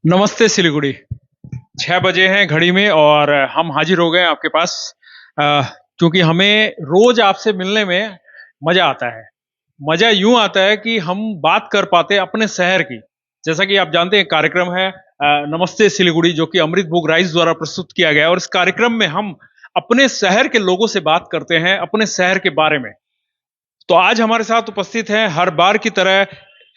नमस्ते सिलीगुड़ी। 6 बजे हैं घड़ी में और हम हाजिर हो गए हैं आपके पास। अ, क्योंकि हमें रोज आपसे मिलने में मजा आता है। मजा यूं आता है कि हम बात कर पाते हैं अपने शहर की। जैसा कि आप जानते हैं कार्यक्रम है नमस्ते सिलीगुड़ी, जो कि अमृत भोग राइस द्वारा प्रस्तुत किया गया है और इस कार्यक्रम में हम अपने शहर के लोगों से बात करते हैं अपने शहर के बारे में। तो आज हमारे साथ उपस्थित हैं हर बार की तरह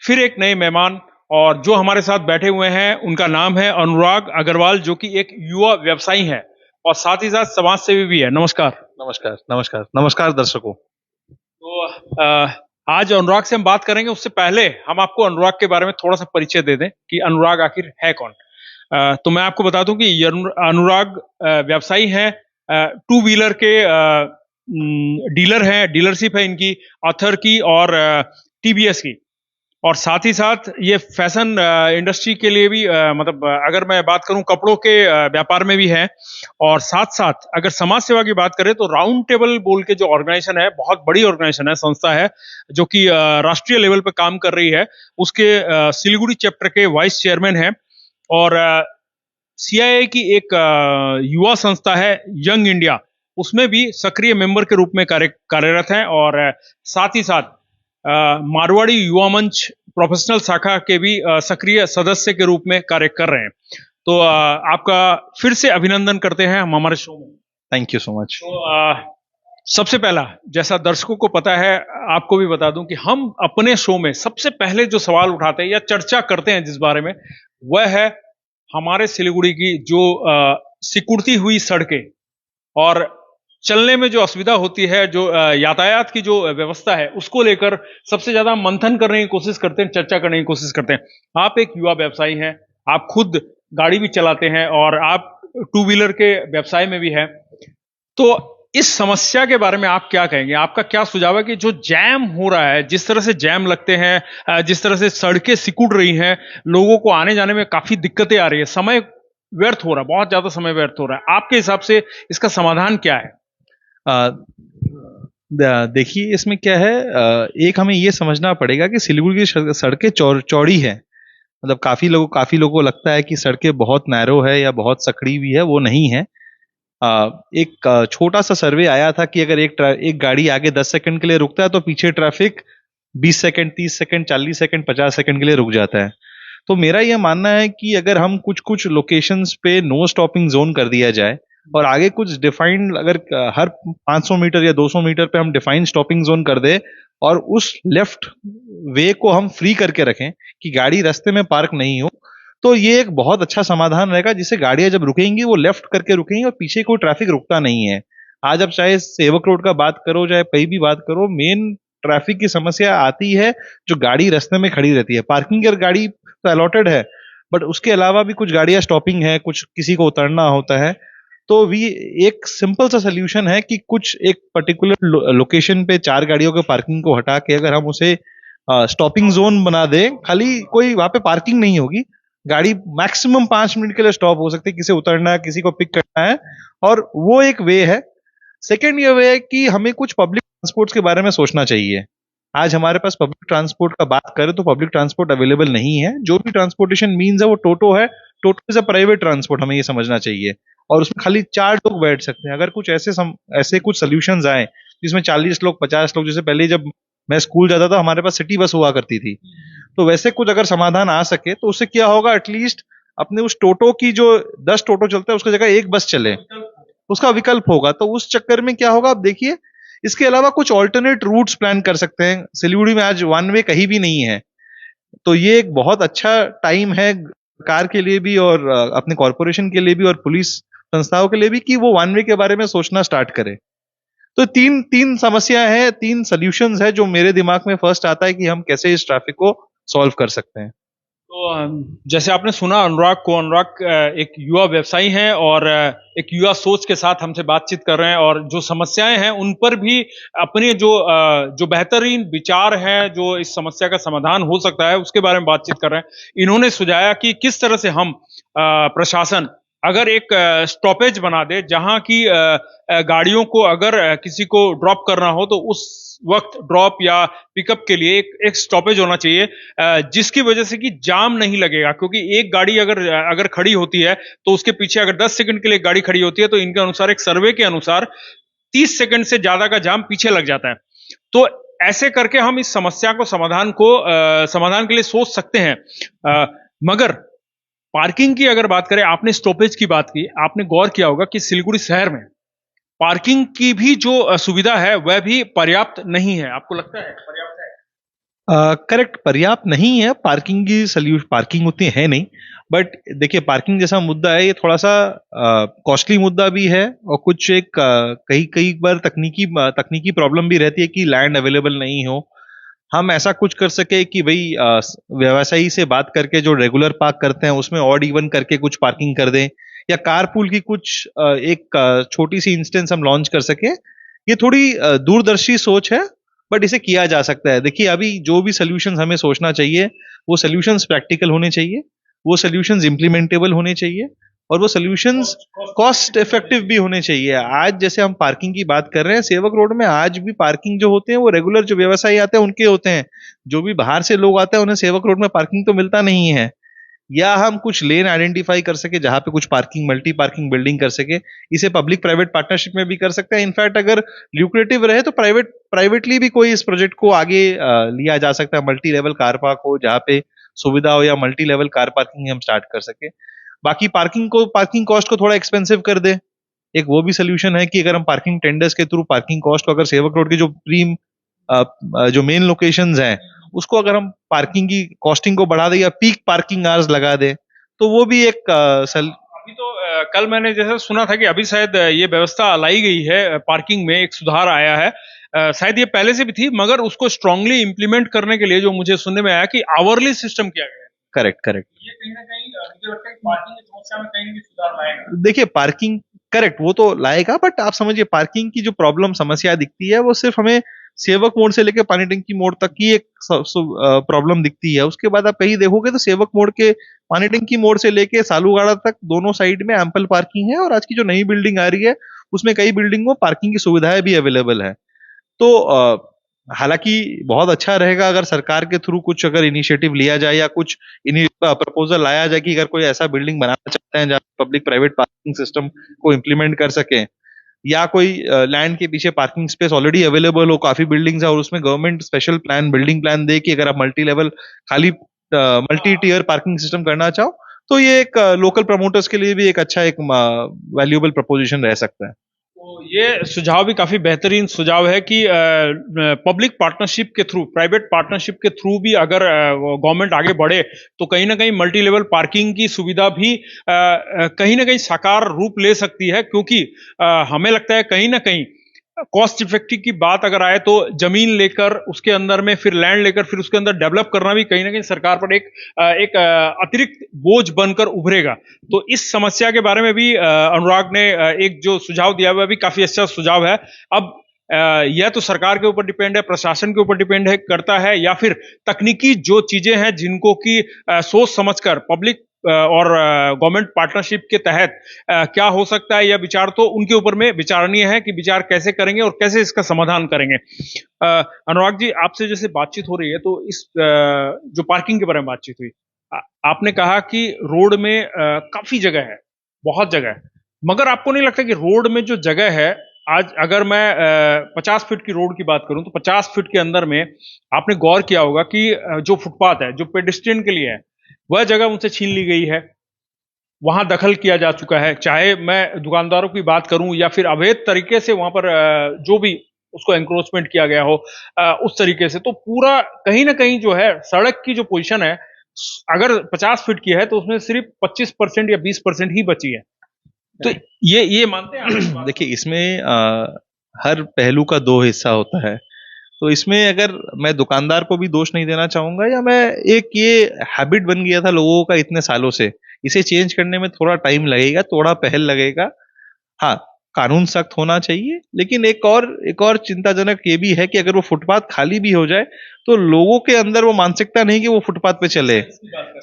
फिर एक नए मेहमान, और जो हमारे साथ बैठे हुए हैं उनका नाम है अनुराग अग्रवाल, जो कि एक युवा व्यवसायी है और साथ ही साथ समाज सेवी भी है। नमस्कार। नमस्कार, नमस्कार, नमस्कार दर्शकों। तो आज अनुराग से हम बात करेंगे। उससे पहले हम आपको अनुराग के बारे में थोड़ा सा परिचय दे दें कि अनुराग आखिर है कौन। तो मैं आपको बता दूं कि अनुराग व्यवसायी हैं, टू व्हीलर के डीलर हैं, डीलरशिप है इनकी ऑथर की और टीवीएस की। और साथ ही साथ ये फैशन इंडस्ट्री के लिए भी मतलब अगर मैं बात करूं कपड़ों के व्यापार में भी है। और साथ साथ अगर समाज सेवा की बात करें तो राउंड टेबल बोल के जो ऑर्गेनाइजेशन है, बहुत बड़ी ऑर्गेनाइजेशन है, संस्था है, जो कि राष्ट्रीय लेवल पे काम कर रही है, उसके सिलीगुड़ी चैप्टर के वाइस चेयरमैन है। और सीआईआई की एक युवा संस्था है यंग इंडिया, उसमें भी सक्रिय मेंबर के रूप में कार्यरत हैं। और साथ ही साथ मारवाड़ी युवा मंच प्रोफेशनल शाखा के भी सक्रिय सदस्य के रूप में कार्य कर रहे हैं। तो आपका फिर से अभिनंदन करते हैं हम हमारे शो में। Thank you so much. तो सबसे पहला, जैसा दर्शकों को पता है, आपको भी बता दूं कि हम अपने शो में सबसे पहले जो सवाल उठाते हैं या चर्चा करते हैं जिस बारे में, वह है हमारे सिलीगुड़ी की जो सिकुड़ती हुई सड़कें और चलने में जो असुविधा होती है, जो यातायात की जो व्यवस्था है, उसको लेकर सबसे ज्यादा मंथन करने की कोशिश करते हैं, चर्चा करने की कोशिश करते हैं। आप एक युवा व्यवसायी हैं, आप खुद गाड़ी भी चलाते हैं और आप टू व्हीलर के व्यवसाय में भी हैं। तो इस समस्या के बारे में आप क्या कहेंगे? आपका क्या सुझाव है कि जो जैम हो रहा है, जिस तरह से जैम लगते हैं, जिस तरह से सड़कें सिकुड़ रही हैं, लोगों को आने जाने में काफी दिक्कतें आ रही है, समय व्यर्थ हो रहा है, बहुत ज्यादा समय व्यर्थ हो रहा है, आपके हिसाब से इसका समाधान क्या है? देखिए इसमें क्या है, एक हमें ये समझना पड़ेगा कि सिलीगुड़ी की सड़कें चौड़ी है। मतलब काफी लोगों को लगता है कि सड़कें बहुत नैरो है या बहुत सकड़ी हुई है, वो नहीं है। एक छोटा सा सर्वे आया था कि अगर एक गाड़ी आगे 10 सेकंड के लिए रुकता है तो पीछे traffic 20 second, 30 second, 40 second, 50 second के लिए रुक जाता है। तो मेरा यह मानना है कि अगर हम कुछ कुछ लोकेशंस पे नो स्टॉपिंग जोन कर दिया जाए और आगे कुछ डिफाइंड, अगर हर 500 मीटर या 200 मीटर पे हम डिफाइंड स्टॉपिंग जोन कर दे और उस लेफ्ट वे को हम फ्री करके रखें कि गाड़ी रास्ते में पार्क नहीं हो, तो ये एक बहुत अच्छा समाधान रहेगा, जिससे गाड़ियां जब रुकेंगी वो लेफ्ट करके रुकेंगी और पीछे कोई ट्रैफिक रुकता नहीं है। आज आप चाहे सेवक रोड का बात करो, चाहे कहीं भी बात करो, मेन ट्रैफिक की समस्या आती है जो गाड़ी रास्ते में खड़ी रहती है। पार्किंग की गाड़ी तो अलॉटेड है, बट उसके अलावा भी कुछ गाड़ियां स्टॉपिंग है, कुछ किसी को उतरना होता है। तो भी एक सिंपल सा सोल्यूशन है कि कुछ एक पर्टिकुलर लोकेशन पे 4 गाड़ियों के पार्किंग को हटा के अगर हम उसे स्टॉपिंग जोन बना दें, खाली कोई वहां पे पार्किंग नहीं होगी, गाड़ी मैक्सिमम 5 मिनट के लिए स्टॉप हो सकती है, किसी उतरना है, किसी को पिक करना है, और वो एक वे है। सेकेंड ये वे है कि हमें कुछ पब्लिक ट्रांसपोर्ट के बारे में सोचना चाहिए। आज हमारे पास पब्लिक ट्रांसपोर्ट का बात करें तो पब्लिक ट्रांसपोर्ट अवेलेबल नहीं है। जो भी ट्रांसपोर्टेशन मीन्स है वो टोटो है। टोटो इज अ प्राइवेट ट्रांसपोर्ट, हमें ये समझना चाहिए। और उसमें खाली 4 लोग बैठ सकते हैं। अगर कुछ ऐसे कुछ सोल्यूशन आए जिसमें 40 लोग, 50 लोग, जैसे पहले जब मैं स्कूल जाता था हमारे पास सिटी बस हुआ करती थी, तो वैसे कुछ अगर समाधान आ सके तो उससे क्या होगा, एटलीस्ट अपने उस टोटो की जो 10 टोटो चलते हैं उसकी जगह एक बस चले, उसका विकल्प होगा। तो उस चक्कर में क्या होगा, आप देखिए, इसके अलावा कुछ ऑल्टरनेट रूट्स प्लान कर सकते हैं। सिलीगुड़ी में आज वन वे कहीं भी नहीं है, तो ये एक बहुत अच्छा टाइम है सरकार के लिए भी और अपने कॉरपोरेशन के लिए भी और पुलिस संस्थाओं के लिए भी कि वो वन वे के बारे में सोचना स्टार्ट करे। तो तीन तीन समस्या है, 3 सॉल्यूशंस है जो मेरे दिमाग में फर्स्ट आता है कि हम कैसे इस ट्रैफिक को सॉल्व कर सकते हैं। तो जैसे आपने सुना अनुराग को, अनुराग एक युवा व्यवसायी हैं और एक युवा सोच के साथ हमसे बातचीत कर रहे हैं, और जो समस्याएं हैं उन पर भी अपने जो बेहतरीन विचार हैं, जो इस समस्या का समाधान हो सकता है, उसके बारे में बातचीत कर रहे हैं। इन्होंने सुझाया कि किस तरह से हम प्रशासन अगर एक स्टॉपेज बना दे जहां की गाड़ियों को अगर किसी को ड्रॉप करना हो तो उस वक्त ड्रॉप या पिकअप के लिए एक स्टॉपेज होना चाहिए, जिसकी वजह से कि जाम नहीं लगेगा, क्योंकि एक गाड़ी अगर खड़ी होती है तो उसके पीछे अगर 10 सेकंड के लिए एक गाड़ी खड़ी होती है तो इनके अनुसार, एक सर्वे के अनुसार 30 सेकंड से ज्यादा का जाम पीछे लग जाता है। तो ऐसे करके हम इस समस्या को समाधान के लिए सोच सकते हैं। मगर पार्किंग की अगर बात करें, आपने स्टॉपेज की बात की, आपने गौर किया होगा कि सिलीगुड़ी शहर में पार्किंग की भी जो सुविधा है वह भी पर्याप्त नहीं है। आपको लगता है पर्याप्त है? करेक्ट, पर्याप्त नहीं है। पार्किंग की सॉल्यूशन, पार्किंग उतनी है नहीं। बट देखिए, पार्किंग जैसा मुद्दा है, ये थोड़ा सा कॉस्टली मुद्दा भी है, और कुछ एक कई कई बार तकनीकी प्रॉब्लम भी रहती है कि लैंड अवेलेबल नहीं हो। हम ऐसा कुछ कर सके कि भाई व्यवसायी से बात करके जो रेगुलर पार्क करते हैं उसमें ऑड इवन करके कुछ पार्किंग कर दें, या कारपूल की कुछ एक छोटी सी इंस्टेंस हम लॉन्च कर सके। ये थोड़ी दूरदर्शी सोच है, बट इसे किया जा सकता है। देखिए, अभी जो भी सोल्यूशंस हमें सोचना चाहिए, वो सोल्यूशंस प्रैक्टिकल होने चाहिए, वो सोल्यूशंस इम्प्लीमेंटेबल होने चाहिए, और वो सोल्यूशंस कॉस्ट इफेक्टिव भी होने चाहिए। आज जैसे हम पार्किंग की बात कर रहे हैं, सेवक रोड में आज भी पार्किंग जो होते हैं वो रेगुलर जो व्यवसायी आते हैं उनके होते हैं। जो भी बाहर से लोग आते हैं उन्हें सेवक रोड में पार्किंग तो मिलता नहीं है। या हम कुछ लेन आइडेंटिफाई कर सके जहां पे कुछ पार्किंग, मल्टी पार्किंग बिल्डिंग कर सके। इसे पब्लिक प्राइवेट पार्टनरशिप में भी कर सकते हैं। इनफैक्ट अगर ल्यूक्रेटिव रहे तो प्राइवेटली भी कोई इस प्रोजेक्ट को आगे लिया जा सकता है। मल्टी लेवल कार पार्क हो जहाँ पे सुविधा हो, या मल्टी लेवल कार पार्किंग हम स्टार्ट कर सके। बाकी पार्किंग कॉस्ट को थोड़ा एक्सपेंसिव कर दे, एक वो भी सोल्यूशन है कि अगर हम पार्किंग टेंडर्स के थ्रू पार्किंग कॉस्ट को, अगर सेवक रोड के जो जो मेन लोकेशंस हैं उसको अगर हम पार्किंग की कॉस्टिंग को बढ़ा दे, या पीक पार्किंग आवर्स लगा दे, तो वो भी एक अभी तो कल मैंने जैसे सुना था कि अभी शायद ये व्यवस्था लाई गई है, पार्किंग में एक सुधार आया है। शायद ये पहले से भी थी, मगर उसको स्ट्रांगली इंप्लीमेंट करने के लिए जो मुझे सुनने में आया कि आवरली सिस्टम किया गया है। करेक्ट। ये कहीं ना कहीं मुझे लगता है कि पार्किंग की समस्या में कहीं भी सुधार लाएगा। देखिए, पार्किंग करेक्ट वो तो लाएगा, बट आप समझिए पार्किंग की जो प्रॉब्लम समस्या दिखती है वो सिर्फ हमें सेवक मोड़ से लेकर पानी टंकी मोड़ तक की एक प्रॉब्लम दिखती है। उसके बाद आप कहीं देखोगे तो सेवक मोड़ के पानी टंकी मोड़ से लेके सालूगाड़ा तक दोनों साइड में एम्पल पार्किंग है, और आज की जो नई बिल्डिंग आ रही है उसमें कई बिल्डिंग में पार्किंग की सुविधाएं भी अवेलेबल है। तो हालांकि बहुत अच्छा रहेगा अगर सरकार के थ्रू कुछ अगर इनिशिएटिव लिया जाए, या कुछ प्रपोजल लाया जाए कि अगर कोई ऐसा बिल्डिंग बनाना चाहते हैं जहाँ पब्लिक प्राइवेट पार्किंग सिस्टम को इम्प्लीमेंट कर सके, या कोई लैंड के पीछे पार्किंग स्पेस ऑलरेडी अवेलेबल हो, काफी बिल्डिंग्स है, और उसमें government special plan, building plan दे कि अगर आप मल्टी लेवल खाली मल्टी टीयर पार्किंग सिस्टम करना चाहो, तो ये एक लोकल प्रमोटर्स के लिए भी एक अच्छा, एक वैल्यूएबल प्रपोजिशन रह सकता है। तो ये सुझाव भी काफी बेहतरीन सुझाव है कि पब्लिक पार्टनरशिप के थ्रू, प्राइवेट पार्टनरशिप के थ्रू भी अगर गवर्नमेंट आगे बढ़े तो कहीं ना कहीं मल्टी लेवल पार्किंग की सुविधा भी कहीं ना कहीं साकार रूप ले सकती है। क्योंकि हमें लगता है कहीं ना कहीं कॉस्ट इफेक्टिव की बात अगर आए तो जमीन लेकर उसके अंदर में फिर लैंड लेकर फिर उसके अंदर डेवलप करना भी कहीं ना कहीं सरकार पर एक अतिरिक्त बोझ बनकर उभरेगा। तो इस समस्या के बारे में भी अनुराग ने एक जो सुझाव दिया हुआ भी काफी अच्छा सुझाव है। अब यह तो सरकार के ऊपर डिपेंड है, प्रशासन के ऊपर डिपेंड है करता है, या फिर तकनीकी जो चीजें हैं जिनको कि सोच समझकर पब्लिक और गवर्नमेंट पार्टनरशिप के तहत क्या हो सकता है, यह विचार तो उनके ऊपर में विचारणीय है कि विचार कैसे करेंगे और कैसे इसका समाधान करेंगे। अनुराग जी, आपसे जैसे बातचीत हो रही है तो इस जो पार्किंग के बारे में बातचीत हुई, आपने कहा कि रोड में काफी जगह है, बहुत जगह है, मगर आपको नहीं लगता कि रोड में जो जगह है, आज अगर मैं 50 फीट की रोड की बात करूं तो 50 फीट के अंदर में आपने गौर किया होगा कि जो फुटपाथ है, जो पेडेस्ट्रियन के लिए है, वह जगह उनसे छीन ली गई है, वहां दखल किया जा चुका है। चाहे मैं दुकानदारों की बात करूं या फिर अवैध तरीके से वहां पर जो भी उसको एंक्रोचमेंट किया गया हो उस तरीके से, तो पूरा कहीं ना कहीं जो है सड़क की जो पोजीशन है, अगर 50 फीट की है तो उसमें सिर्फ 25% या 20% ही बची है। तो ये मानते हैं? देखिए, इसमें हर पहलू का दो हिस्सा होता है। तो इसमें अगर मैं दुकानदार को भी दोष नहीं देना चाहूंगा, या मैं एक ये हैबिट बन गया था लोगों का इतने सालों से, इसे चेंज करने में थोड़ा टाइम लगेगा, थोड़ा पहल लगेगा। हाँ, कानून सख्त होना चाहिए, लेकिन एक और चिंताजनक ये भी है कि अगर वो फुटपाथ खाली भी हो जाए तो लोगों के अंदर वो मानसिकता नहीं कि वो फुटपाथ पे चले।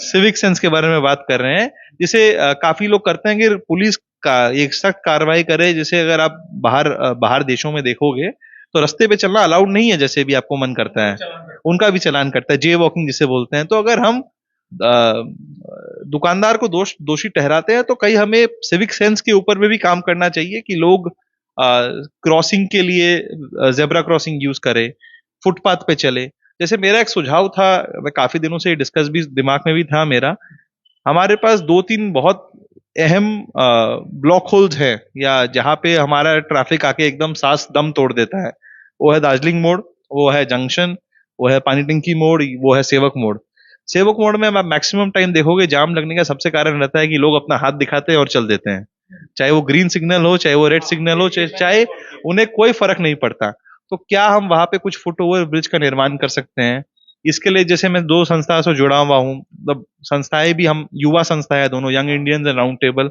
सिविक सेंस के बारे में बात कर रहे हैं, जिसे काफी लोग करते हैं कि पुलिस का एक सख्त कार्रवाई करे। जैसे अगर आप बाहर देशों में देखोगे तो रास्ते पे चलना अलाउड नहीं है, जैसे भी आपको मन करता है उनका भी चालान करता है, जे वॉकिंग जिसे बोलते हैं। तो अगर हम दुकानदार को दोषी ठहराते हैं तो कहीं हमें सिविक सेंस के ऊपर में भी काम करना चाहिए कि लोग क्रॉसिंग के लिए जेब्रा क्रॉसिंग यूज करें, फुटपाथ पे चले। जैसे मेरा एक सुझाव था, मैं काफी दिनों से डिस्कस भी दिमाग में भी था मेरा, हमारे पास दो तीन बहुत अहम ब्लॉक होल्स हैं या जहां पे हमारा ट्रैफिक आके एकदम सांस दम तोड़ देता है। वो है दार्जिलिंग मोड़, वो है जंक्शन, वो है पानी टंकी मोड़, वो है सेवक मोड़। सेवक मोड़ में आप मैक्सिमम टाइम देखोगे जाम लगने का सबसे कारण रहता है कि लोग अपना हाथ दिखाते हैं और चल देते हैं, चाहे वो ग्रीन सिग्नल हो, चाहे वो रेड सिग्नल हो, चाहे उन्हें कोई फर्क नहीं पड़ता। तो क्या हम वहां पे कुछ फुट ओवर ब्रिज का निर्माण कर सकते हैं? इसके लिए जैसे मैं दो संस्था से जुड़ा हुआ हूँ, मतलब संस्थाएं भी, हम युवा संस्था है दोनों, young Indians and round table.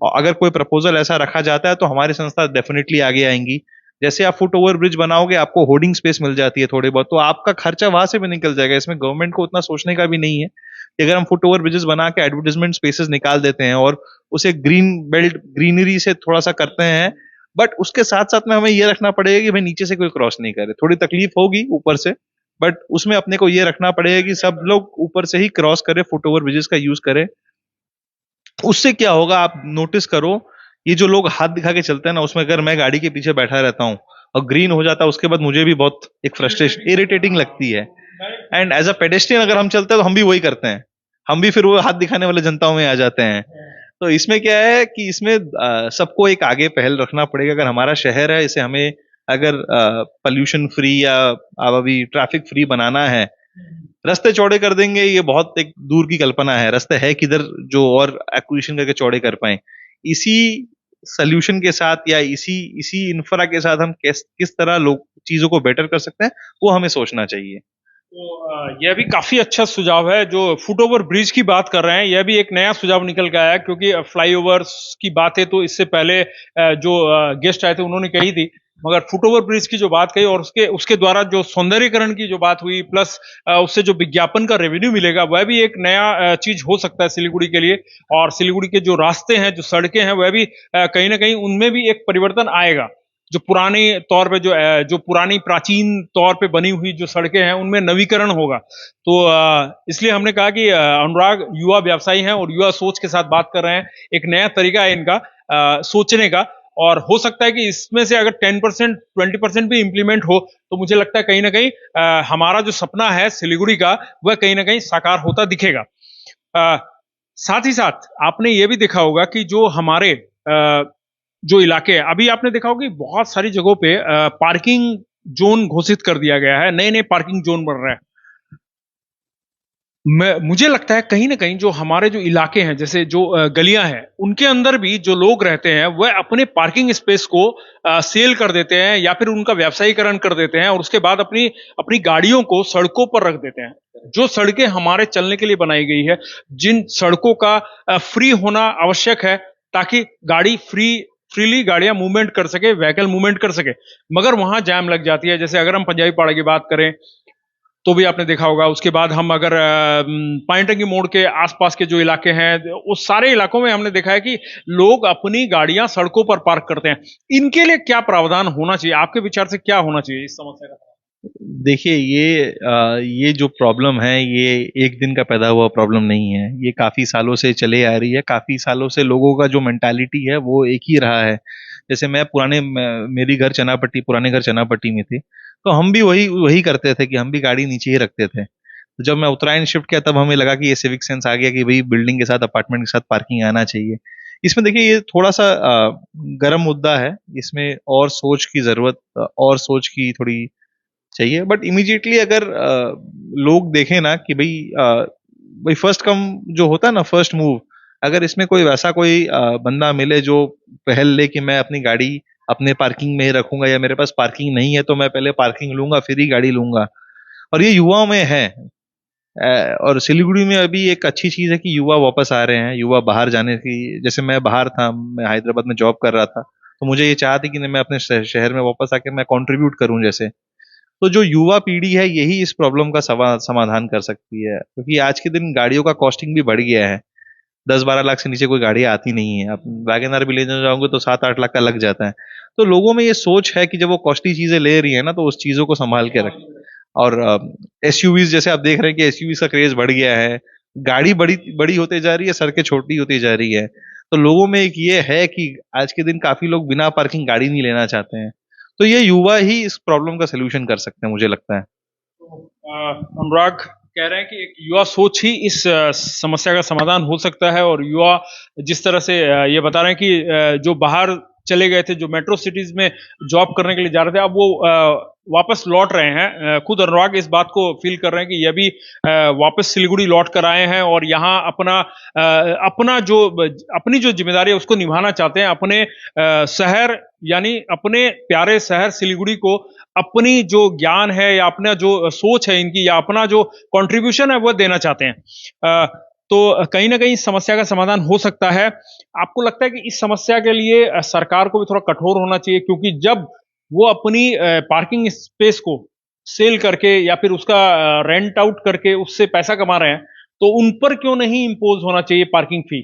और अगर कोई प्रपोजल ऐसा रखा जाता है तो हमारी संस्था डेफिनेटली आगे आएंगी। जैसे आप फुट ओवर ब्रिज बनाओगे, आपको होर्डिंग स्पेस मिल जाती है थोड़ी बहुत, तो आपका खर्चा वहां से भी निकल जाएगा। इसमें गवर्नमेंट को उतना सोचने का भी नहीं है कि अगर हम फुट ओवर ब्रिजेस बना के एडवर्टाइजमेंट स्पेसेस निकाल देते हैं और उसे ग्रीन बेल्ट, ग्रीनरी से थोड़ा सा करते हैं, बट उसके साथ साथ में हमें यह रखना पड़ेगा कि भाई नीचे से कोई क्रॉस नहीं करे। थोड़ी तकलीफ होगी ऊपर से, बट उसमें अपने को ये रखना पड़ेगा कि सब लोग ऊपर से ही क्रॉस करें, फुट ओवर ब्रिजेस का यूज करें। उससे क्या होगा आप नोटिस करो, ये जो लोग हाथ दिखा के चलते हैं ना, उसमें अगर मैं गाड़ी के पीछे बैठा रहता हूँ और ग्रीन हो जाता है, उसके बाद मुझे भी बहुत एक फ्रस्ट्रेशन, इरिटेटिंग लगती है। एंड एज अ पेडेस्ट्रियन अगर हम चलते हैं तो हम भी वही करते हैं, हम भी फिर वो हाथ दिखाने वाले जनताओं में आ जाते हैं। तो इसमें क्या है कि इसमें सबको एक आगे पहल रखना पड़ेगा। अगर हमारा शहर है, इसे हमें अगर पॉल्यूशन फ्री या अभी ट्रैफिक फ्री बनाना है, रास्ते चौड़े कर देंगे ये बहुत एक दूर की कल्पना है। रास्ते है किधर जो और एक्विजिशन करके चौड़े कर पाए? इसी सोल्यूशन के साथ या इसी इसी इंफ्रा के साथ हम किस तरह लोग चीजों को बेटर कर सकते हैं, वो हमें सोचना चाहिए। तो यह भी काफी अच्छा सुझाव है जो फुट ओवर ब्रिज की बात कर रहे हैं। यह भी एक नया सुझाव निकल के आया, क्योंकि फ्लाईओवर्स की बात है तो इससे पहले जो गेस्ट आए थे उन्होंने कही थी, मगर फुट ओवर ब्रिज की जो बात कही और उसके उसके द्वारा जो सौंदर्यीकरण की जो बात हुई, प्लस उससे जो विज्ञापन का रेवेन्यू मिलेगा, वह भी एक नया चीज हो सकता है सिलीगुड़ी के लिए। और सिलीगुड़ी के जो रास्ते हैं, जो सड़कें हैं, वह भी कहीं ना कहीं उनमें भी एक परिवर्तन आएगा। जो पुराने तौर पे जो पुरानी प्राचीन तौर पे बनी हुई जो सड़कें हैं, उनमें नवीकरण होगा। तो इसलिए हमने कहा कि अनुराग युवा व्यवसायी हैं और युवा सोच के साथ बात कर रहे हैं। एक नया तरीका है इनका सोचने का, और हो सकता है कि इसमें से अगर 10% 20% भी इंप्लीमेंट हो तो मुझे लगता है कहीं ना कहीं हमारा जो सपना है सिलीगुड़ी का, वह कहीं ना कहीं साकार होता दिखेगा। अ, साथ ही साथ आपने ये भी देखा होगा कि जो हमारे जो इलाके हैं, अभी आपने देखा होगा कि बहुत सारी जगहों पे पार्किंग जोन घोषित कर दिया गया है, नए नए पार्किंग जोन बन रहे हैं। मुझे लगता है कहीं ना कहीं जो हमारे जो इलाके हैं, जैसे जो गलियां हैं, उनके अंदर भी जो लोग रहते हैं वह अपने पार्किंग स्पेस को सेल कर देते हैं या फिर उनका व्यवसायीकरण कर देते हैं, और उसके बाद अपनी अपनी गाड़ियों को सड़कों पर रख देते हैं। जो सड़कें हमारे चलने के लिए बनाई गई है, जिन सड़कों का फ्री होना आवश्यक है ताकि गाड़ी फ्रीली गाड़ियां मूवमेंट कर सके, व्हीकल मूवमेंट कर सके, मगर वहां जाम लग जाती है। जैसे अगर हम पंजाबी पाड़ा की बात करें तो भी आपने देखा होगा। उसके बाद हम अगर पाइनटंगी मोड़ के आसपास के जो इलाके हैं, उस सारे इलाकों में हमने देखा है कि लोग अपनी गाड़ियां सड़कों पर पार्क करते हैं। इनके लिए क्या प्रावधान होना चाहिए? आपके विचार से क्या होना चाहिए इस समस्या का? देखिए, ये जो प्रॉब्लम है, ये एक दिन का पैदा हुआ प्रॉब्लम नहीं है। ये काफी सालों से चले आ रही है। काफी सालों से लोगों का जो मेंटालिटी है वो एक ही रहा है। जैसे मेरी घर चनापट्टी, पुराने घर चनापट्टी में थे, तो हम भी वही वही करते थे कि हम भी गाड़ी नीचे ही रखते थे। तो जब मैं उत्तरायण शिफ्ट किया तब हमें लगा कि ये सिविक सेंस आ गया कि भाई बिल्डिंग के साथ, अपार्टमेंट के साथ पार्किंग आना चाहिए। इसमें देखिए, ये थोड़ा सा गर्म मुद्दा है। इसमें और सोच की जरूरत, और सोच की थोड़ी चाहिए। बट इमीडिएटली अगर लोग देखें ना कि भाई फर्स्ट कम जो होता है ना, फर्स्ट मूव, अगर इसमें कोई वैसा कोई बंदा मिले जो पहल ले कि मैं अपनी गाड़ी अपने पार्किंग में ही रखूंगा, या मेरे पास पार्किंग नहीं है तो मैं पहले पार्किंग लूंगा फिर ही गाड़ी लूंगा, और ये युवाओं में है। और सिलीगुड़ी में अभी एक अच्छी चीज है कि युवा वापस आ रहे हैं, युवा बाहर जाने की। जैसे मैं बाहर था, मैं हैदराबाद में जॉब कर रहा था, तो मुझे ये चाह थी कि मैं अपने शहर में वापस आके मैं कंट्रीब्यूट करूं जैसे। तो जो युवा पीढ़ी है, यही इस प्रॉब्लम का समाधान कर सकती है, क्योंकि आज के दिन गाड़ियों का कॉस्टिंग भी बढ़ गया है। 10-12 लाख से नीचे कोई गाड़ी आती नहीं है। आप वैगन आर भी लेने जाओगे तो 7-8 लाख का लग जाता है। तो लोगों में ये सोच है कि जब वो कॉस्टली चीजें ले रही है ना, तो उस चीजों को संभाल के रखें। और एसयूवीज जैसे आप देख रहे हैं कि एसयूवीज का क्रेज बढ़ गया है, गाड़ी बड़ी बड़ी होते जा रही है, सड़कें छोटी होती जा रही है। तो लोगों में एक ये है कि आज के दिन काफी लोग बिना पार्किंग गाड़ी नहीं लेना चाहते हैं। तो ये युवा ही इस प्रॉब्लम का सोल्यूशन कर सकते हैं, मुझे लगता है। अनुराग कह रहे हैं कि एक युवा सोच ही इस समस्या का समाधान हो सकता है। और युवा जिस तरह से ये बता रहे हैं कि जो बाहर चले गए थे, जो मेट्रो सिटीज में जॉब करने के लिए जा रहे थे, अब वो वापस लौट रहे हैं। खुद अनुराग इस बात को फील कर रहे हैं कि ये भी वापस सिलीगुड़ी लौट कर आए हैं और यहाँ अपनी जो जिम्मेदारी है उसको निभाना चाहते हैं। अपने शहर यानी अपने प्यारे शहर सिलीगुड़ी को अपनी जो ज्ञान है या अपना जो सोच है इनकी या अपना जो कंट्रीब्यूशन है वो देना चाहते हैं। तो कहीं ना कहीं इस समस्या का समाधान हो सकता है। आपको लगता है कि इस समस्या के लिए सरकार को भी थोड़ा कठोर होना चाहिए, क्योंकि जब वो अपनी पार्किंग स्पेस को सेल करके या फिर उसका रेंट आउट करके उससे पैसा कमा रहे हैं, तो उन पर क्यों नहीं इम्पोज होना चाहिए पार्किंग फी?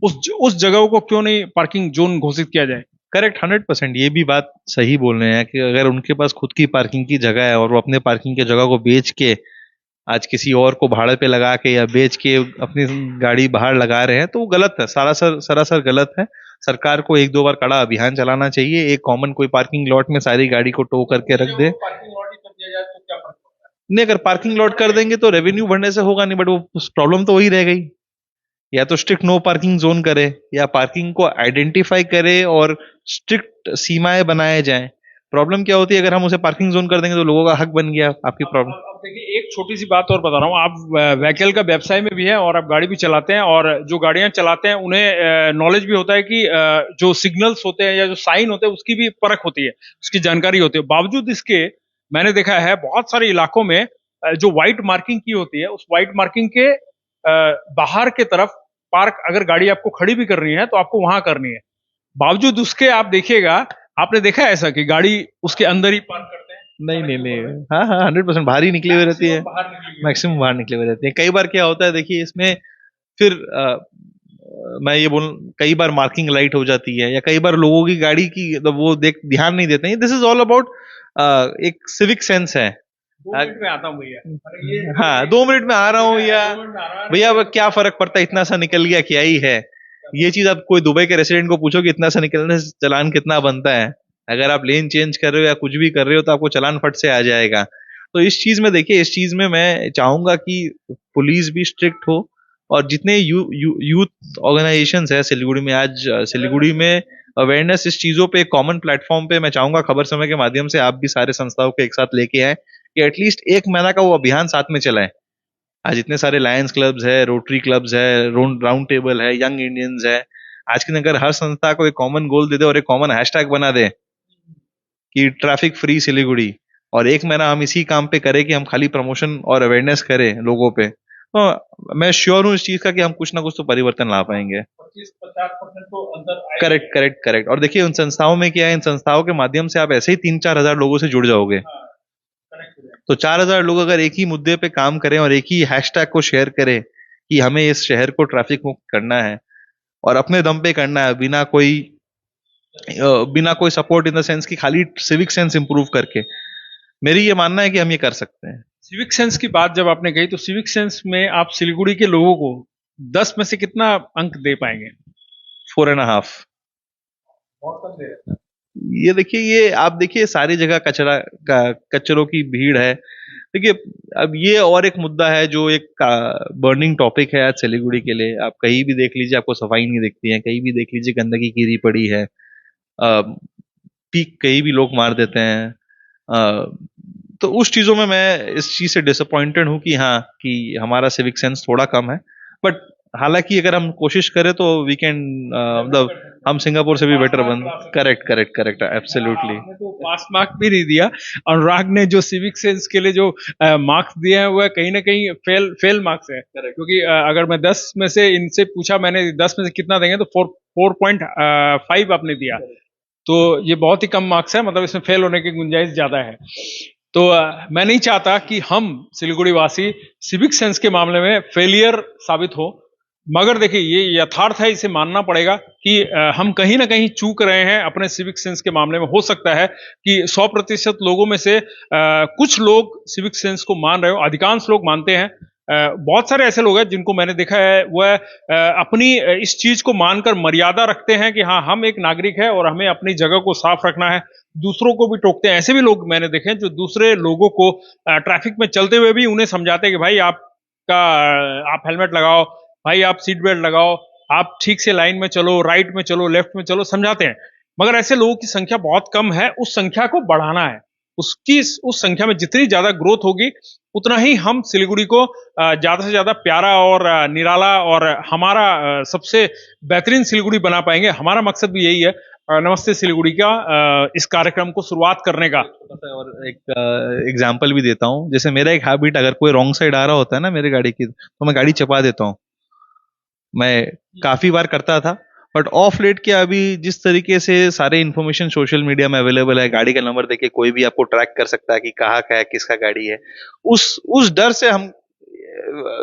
उस जगहों को क्यों नहीं पार्किंग जोन घोषित किया जाए? करेक्ट, 100% ये भी बात सही बोल रहे हैं कि अगर उनके पास खुद की पार्किंग की जगह है और वो अपने पार्किंग की जगह को बेच के आज किसी और को भाड़े पे लगा के या बेच के अपनी गाड़ी बाहर लगा रहे हैं, तो वो गलत है, सरासर गलत है। सरकार को 1-2 बार कड़ा अभियान चलाना चाहिए, एक कॉमन कोई पार्किंग लॉट में सारी गाड़ी को टो करके रख दे। पार्किंग लॉट ही कर दिया जाए तो क्या फर्क पड़ता नहीं, अगर पार्किंग लॉट कर देंगे तो रेवेन्यू बढ़ने से होगा नहीं, बट वो प्रॉब्लम तो वही रह गई। या तो स्ट्रिक्ट नो पार्किंग जोन करे या पार्किंग को आइडेंटिफाई करे और स्ट्रिक्ट सीमाएं बनाए जाएं। प्रॉब्लम क्या होती है, अगर हम उसे पार्किंग जोन कर देंगे तो लोगों का हक बन गया आपकी है? प्रॉब्लम। अब देखिए, एक छोटी सी बात और बता रहा हूँ। आप व्हीकल का व्यवसाय में भी है और आप गाड़ी भी चलाते हैं, और जो गाड़ियां चलाते हैं उन्हें नॉलेज भी होता है कि जो सिग्नल्स होते हैं या जो साइन होते हैं उसकी भी परख होती है, उसकी जानकारी होती है। बावजूद इसके मैंने देखा है बहुत सारे इलाकों में जो व्हाइट मार्किंग की होती है, उस व्हाइट मार्किंग के बाहर के तरफ पार्क अगर गाड़ी आपको खड़ी भी करनी है तो आपको वहां करनी है। बावजूद उसके आप देखिएगा, आपने देखा है ऐसा कि गाड़ी उसके अंदर ही पार्क करते हैं? नहीं नहीं नहीं, हाँ हाँ, 100% बाहर ही निकली हुई रहती है, बाहर निकली हुई मैक्सिमम बाहर निकले हुए रहते हैं। कई बार क्या होता है देखिए इसमें, फिर मैं ये बोल, कई बार मार्किंग लाइट हो जाती है या कई बार लोगों की गाड़ी की मतलब वो देख ध्यान नहीं देते हैं। दिस इज ऑल अबाउट एक सिविक सेंस है। 2 मिनट में आता हूँ भैया, अरे ये हाँ, 2 मिनट में आ रहा हूँ या 2 मिनट में आ रहा है। भैया अब क्या फर्क पड़ता है, इतना सा निकल गया क्या ही है। ये चीज आप कोई दुबई के रेसिडेंट को पूछो कि इतना सा निकलने से चालान कितना बनता है, अगर आप लेन चेंज कर रहे हो या कुछ भी कर रहे हो तो आपको चालान फट से आ जाएगा। तो इस चीज में देखिए, इस चीज में मैं चाहूंगा कि पुलिस भी स्ट्रिक्ट हो और जितने यूथ ऑर्गेनाइजेशंस है सिलीगुड़ी में, आज सिलीगुड़ी में अवेयरनेस इस चीजों पे कॉमन प्लेटफॉर्म पे मैं चाहूंगा खबर समय के माध्यम से आप भी सारे संस्थाओं को एक साथ लेके आए कि एटलीस्ट 1 महीना का वो अभियान साथ में चलाएं। आज इतने सारे लायंस क्लब्स है, रोटरी क्लब्स है, राउंड टेबल है, यंग इंडियंस है। आज के दिन अगर हर संस्था को एक कॉमन गोल दे दे और एक कॉमन हैशटैग बना दे कि ट्रैफिक फ्री सिलीगुड़ी, और 1 महीना हम इसी काम पे करें कि हम खाली प्रमोशन और अवेयरनेस करें लोगों पे, तो मैं श्योर हूँ इस चीज का कि हम कुछ ना कुछ तो परिवर्तन ला पाएंगे। 25-50% तो अंदर आएगा। Correct correct correct. और देखिए उन संस्थाओं में क्या है, इन संस्थाओं के माध्यम से आप ऐसे ही 3-4 हजार लोगों से जुड़ जाओगे। हाँ, करेक्ट है। तो 4,000 लोग अगर एक ही मुद्दे पे काम करें और एक ही हैशटैग को शेयर करें कि हमें इस शहर को ट्रैफिक मुक्त करना है और अपने दम पे करना है, बिना कोई सपोर्ट इन द सेंस कि खाली सिविक सेंस इंप्रूव करके, मेरी ये मानना है कि हम ये कर सकते हैं। सिविक सेंस की बात जब आपने कही, तो सिविक सेंस में आप सिलीगुड़ी के लोगों को 10 में से कितना अंक दे पाएंगे? 4.5। बहुत कम दे रहे हैं। ये देखिए, ये आप देखिए सारी जगह कचरों की भीड़ है। देखिए अब ये और एक मुद्दा है जो एक बर्निंग टॉपिक है आज सिलीगुड़ी के लिए। आप कहीं भी देख लीजिए आपको सफाई नहीं दिखती है, कहीं भी देख लीजिए गंदगी गिरी पड़ी है, पीक कहीं भी लोग मार देते हैं। तो उस चीजों में मैं इस चीज से डिसअपॉइंटेड हूँ कि हाँ, कि हमारा सिविक सेंस थोड़ा कम है। बट हालांकि अगर हम कोशिश करें तो वी कैन, मतलब हम सिंगापुर से भी बेटर बन। Correct correct correct, absolutely. आपने तो पास मार्क भी नहीं दिया। अनुराग ने जो सिविक सेंस के लिए जो मार्क्स दिए हैं वह कहीं ना कहीं फेल मार्क्स है। क्योंकि अगर मैं 10 में से इनसे पूछा, मैंने 10 में से कितना देंगे, तो 4.5 आपने दिया। तो ये बहुत ही कम मार्क्स है, मतलब इसमें फेल होने की गुंजाइश ज्यादा है। तो मैं नहीं चाहता कि हम सिलीगुड़ी वासी सिविक सेंस के मामले में फेलियर साबित हो। मगर देखिए ये यथार्थ है, इसे मानना पड़ेगा कि हम कहीं ना कहीं चूक रहे हैं अपने सिविक सेंस के मामले में। हो सकता है कि 100% लोगों में से कुछ लोग सिविक सेंस को मान रहे हो, अधिकांश लोग मानते हैं। बहुत सारे ऐसे लोग हैं जिनको मैंने देखा है वह अपनी इस चीज को मानकर मर्यादा रखते हैं कि हाँ हम एक नागरिक है और हमें अपनी जगह को साफ रखना है। दूसरों को भी टोकते हैं। ऐसे भी लोग मैंने देखे हैं जो दूसरे लोगों को ट्रैफिक में चलते हुए भी उन्हें समझाते हैं कि भाई आप हेलमेट लगाओ, भाई आप सीट बेल्ट लगाओ, आप ठीक से लाइन में चलो, राइट में चलो, लेफ्ट में चलो, समझाते हैं। मगर ऐसे लोगों की संख्या बहुत कम है। उस संख्या को बढ़ाना है। उसकी उस संख्या में जितनी ज्यादा ग्रोथ होगी उतना ही हम सिलीगुड़ी को ज्यादा से ज्यादा प्यारा और निराला और हमारा सबसे बेहतरीन सिलीगुड़ी बना पाएंगे। हमारा मकसद भी यही है नमस्ते सिलीगुड़ी का इस कार्यक्रम को शुरुआत करने का। और एक एग्जाम्पल भी देता हूँ। जैसे मेरा एक हैबिट, अगर कोई रॉन्ग साइड आ रहा होता है ना मेरे गाड़ी की, तो मैं गाड़ी चपा देता हूँ। मैं काफी बार करता था, बट ऑफ लेट क्या, अभी जिस तरीके से सारे इन्फॉर्मेशन सोशल मीडिया में अवेलेबल है, गाड़ी का नंबर देके कोई भी आपको ट्रैक कर सकता है कि कहाँ का है, किसका गाड़ी है, उस डर से हम